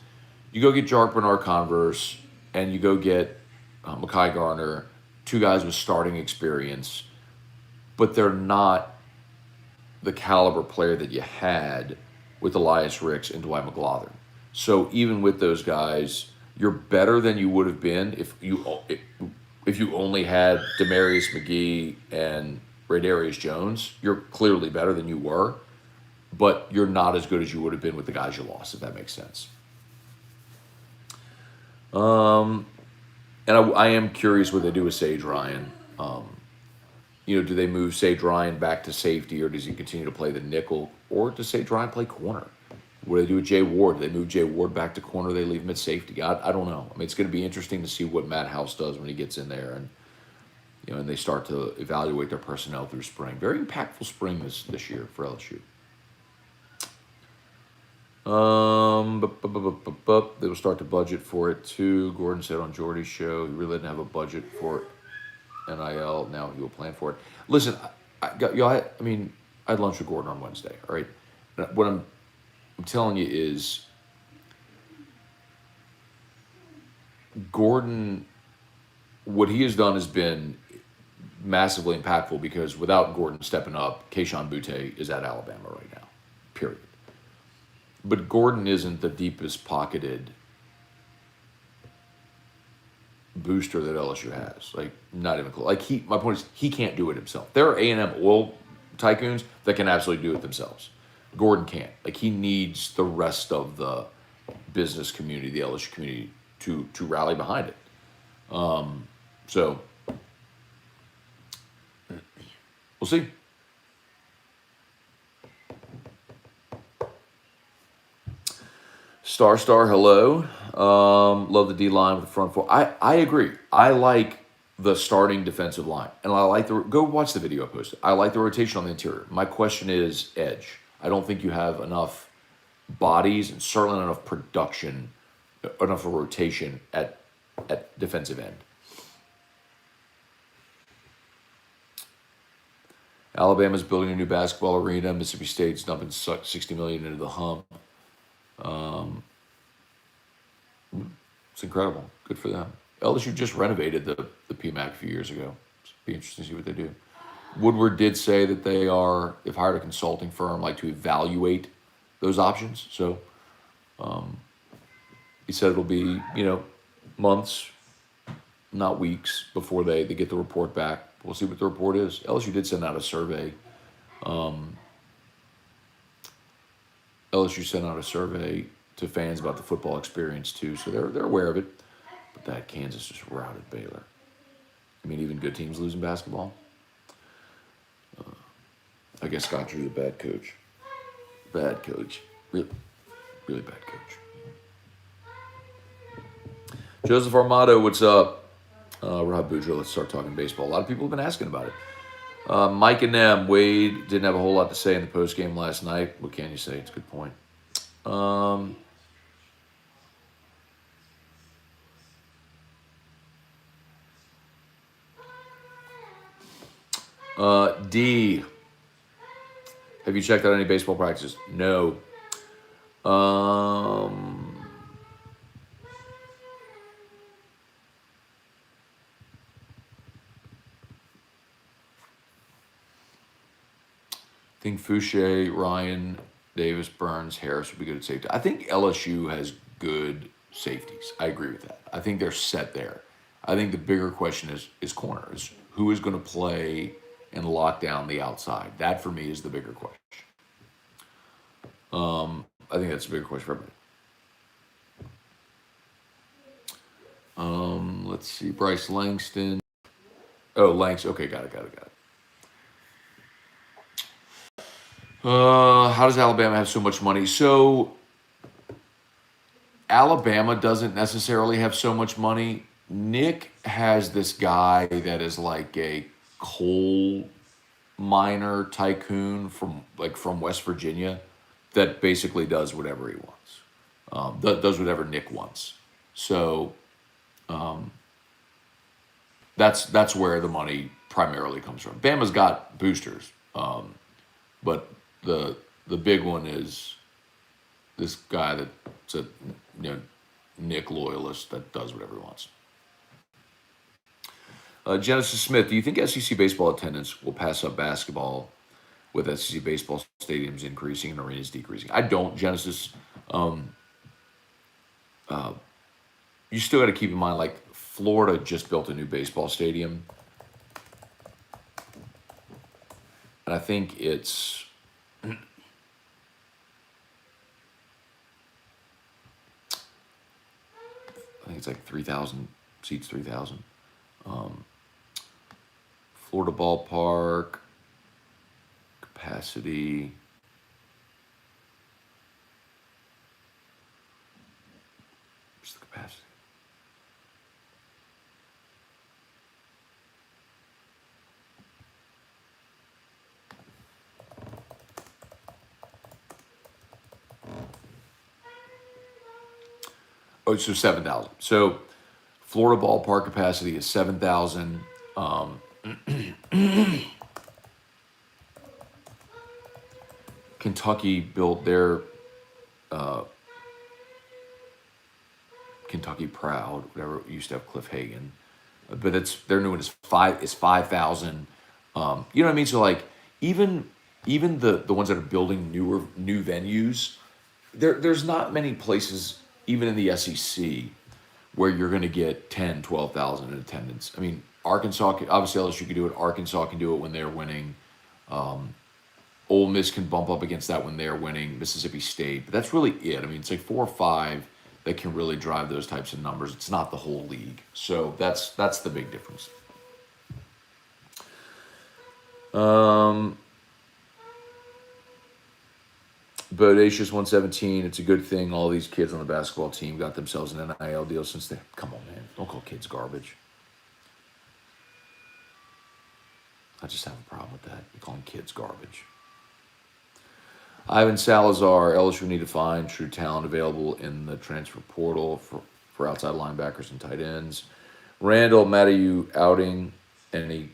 you go get Jark Bernard Converse and you go get Mekhi Garner, two guys with starting experience, but they're not the caliber player that you had with Elias Ricks and Dwight McGlothern. So even with those guys, you're better than you would have been if you only had Demarius McGee and Raydarius Jones. You're clearly better than you were, but you're not as good as you would have been with the guys you lost, if that makes sense. And I am curious what they do with Sage Ryan. Do they move Sage Ryan back to safety, or does he continue to play the nickel, or does Sage Ryan play corner? What do they do with Jay Ward? Do they move Jay Ward back to corner? They leave him at safety. I don't know. I mean, it's going to be interesting to see what Matt House does when he gets in there, and they start to evaluate their personnel through spring. Very impactful spring this year for LSU. They will start to budget for it too. Gordon said on Jordy's show he really didn't have a budget for NIL. Now he will plan for it. Listen, I had lunch with Gordon on Wednesday. All right, what I'm telling you is Gordon. What he has done has been massively impactful because without Gordon stepping up, Kayshon Boutte is at Alabama right now. Period. But Gordon isn't the deepest pocketed booster that LSU has. Like, not even close. Like, my point is, he can't do it himself. There are A&M oil tycoons that can absolutely do it themselves. Gordon can't. Like, he needs the rest of the business community, the LSU community, to rally behind it. So, we'll see. Star, hello. Love the D-line with the front four. I agree. I like the starting defensive line. And I like go watch the video I posted. I like the rotation on the interior. My question is edge. I don't think you have enough bodies and certainly not enough production, enough of rotation at defensive end. Alabama's building a new basketball arena. Mississippi State's dumping $60 million into the hump. It's incredible. Good for them. LSU just renovated the PMAC a few years ago. It'll be interesting to see what they do. Woodward did say that they've hired a consulting firm to evaluate those options. So he said it'll be, months, not weeks, before they get the report back. We'll see what the report is. LSU did send out a survey. LSU sent out a survey to fans about the football experience too, so they're aware of it. But that Kansas just routed Baylor. I mean, even good teams losing basketball. I guess Scott Drew's a bad coach. Bad coach. Really, really bad coach. Joseph Armato, what's up? Rob Boudreaux, let's start talking baseball. A lot of people have been asking about it. Mike and them, Wade didn't have a whole lot to say in the postgame last night. What can you say? It's a good point. D, have you checked out any baseball practices? No. I think Fouché, Ryan, Davis, Burns, Harris would be good at safety. I think LSU has good safeties. I agree with that. I think they're set there. I think the bigger question is corners. Who is going to play and lock down the outside? That, for me, is the bigger question. I think that's a bigger question for everybody. Let's see. Bryce Langston. Oh, Langston. Okay, got it. How does Alabama have so much money? So Alabama doesn't necessarily have so much money. Nick has this guy that is like a coal miner tycoon from West Virginia that basically does whatever he wants. Does whatever Nick wants. So that's where the money primarily comes from. Bama's got boosters, but the big one is this guy that's a Nick loyalist that does whatever he wants. Genesis Smith, do you think SEC baseball attendance will pass up basketball with SEC baseball stadiums increasing and arenas decreasing? I don't, Genesis. You still got to keep in mind, like, Florida just built a new baseball stadium. And I think it's... I think it's like 3,000 seats, 3,000. Florida ballpark capacity. What's the capacity? Oh, so 7,000. So Florida ballpark capacity is 7,000. Kentucky built their Kentucky Proud, whatever it used to have Cliff Hagan, but their new one is 5,000. You know what I mean? So like even the ones that are building new venues, there's not many places even in the SEC where you're going to get 10, 12,000 in attendance. I mean, Arkansas, obviously LSU can do it. Arkansas can do it when they're winning. Ole Miss can bump up against that when they're winning. Mississippi State, but that's really it. I mean, it's like 4 or 5 that can really drive those types of numbers. It's not the whole league. So that's the big difference. Bodacious 117. It's a good thing all these kids on the basketball team got themselves an NIL deal since they. Come on, man. Don't call kids garbage. I just have a problem with that. You calling kids garbage. Ivan Salazar, LSU need to find true talent available in the transfer portal for outside linebackers and tight ends. Randall, Matt, are you outing any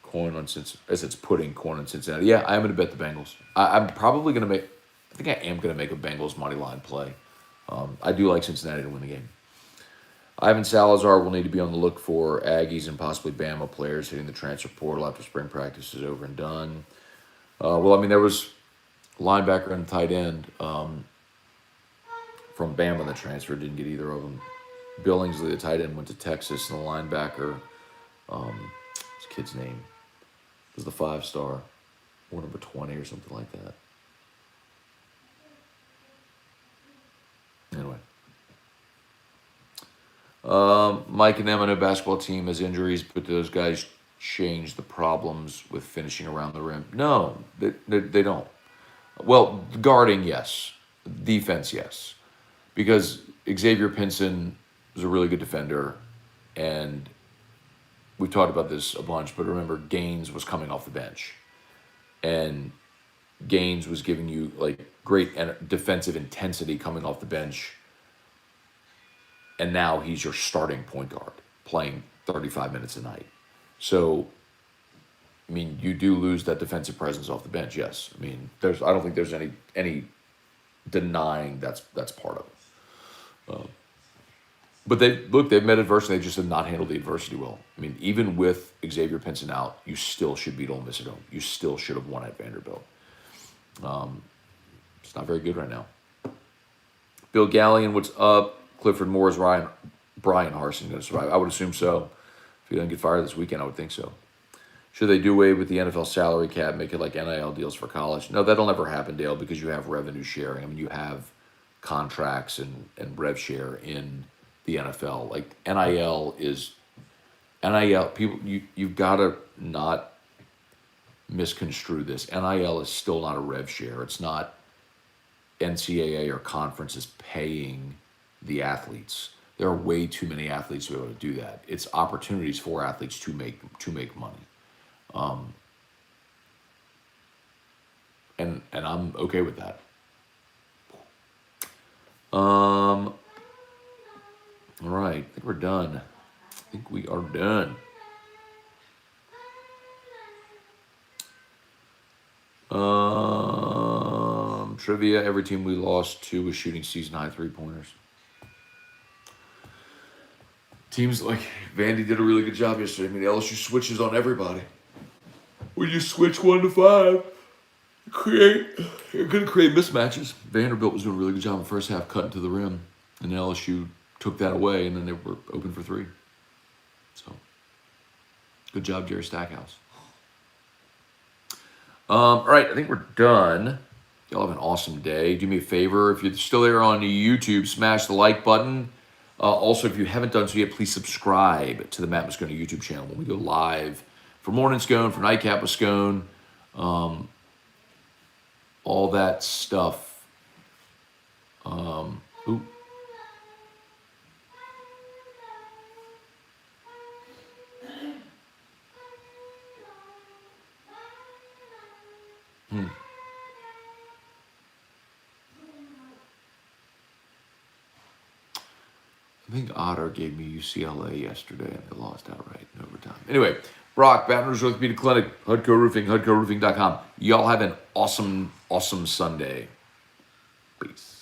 coin on Cincinnati? As it's putting coin on Cincinnati. Yeah, I'm going to bet the Bengals. I'm probably going to make. I think I am going to make a Bengals money line play. I do like Cincinnati to win the game. Ivan Salazar will need to be on the look for Aggies and possibly Bama players hitting the transfer portal after spring practice is over and done. Well, I mean, there was linebacker and tight end from Bama that transferred. Didn't get either of them. Billingsley, the tight end, went to Texas, and the linebacker, his kid's name was the 5-star, or number 20 or something like that. Anyway. Mike and Eminem basketball team has injuries, but those guys change the problems with finishing around the rim. No, they don't. Well, guarding, yes. Defense, yes. Because Xavier Pinson is a really good defender, and we've talked about this a bunch, but remember, Gaines was coming off the bench. And Gaines was giving you like great defensive intensity coming off the bench. And now he's your starting point guard, playing 35 minutes a night. So, I mean, you do lose that defensive presence off the bench, yes. I mean, I don't think there's any denying that's part of it. But they've met adversity. They just have not handled the adversity well. I mean, even with Xavier Pinson out, you still should beat Ole Miss at home. You still should have won at Vanderbilt. It's not very good right now. Bill Gallion, what's up? Clifford Moore, is Brian Harsin going to survive? I would assume so. If he doesn't get fired this weekend, I would think so. Should they do away with the NFL salary cap, make it like NIL deals for college? No, that'll never happen, Dale, because you have revenue sharing. I mean, you have contracts and rev share in the NFL. Like NIL people. You've got to not misconstrue this. NIL is still not a rev share. It's not NCAA or conference is paying the athletes. There are way too many athletes to be able to do that. It's opportunities for athletes to make money. And I'm okay with that. All right, I think we're done. I think we are done. Trivia: every team we lost to was shooting season high 3-pointers. Teams like Vandy did a really good job yesterday. I mean, LSU switches on everybody. When you switch 1 to 5, you're going to create mismatches. Vanderbilt was doing a really good job in the first half, cutting to the rim, and LSU took that away, and then they were open for 3. So, good job, Jerry Stackhouse. All right, I think we're done. Y'all have an awesome day. Do me a favor, if you're still there on YouTube, smash the like button. Also, if you haven't done so yet, please subscribe to the Matt Moscone YouTube channel when we go live for Morning Scone, for Nightcap with Scone, all that stuff. Ooh. I think Otter gave me UCLA yesterday, and they lost outright in overtime. Anyway, Brock, Baton Rouge Orthopedic Clinic, Hudco Roofing, HudcoRoofing.com. Y'all have an awesome, awesome Sunday. Peace.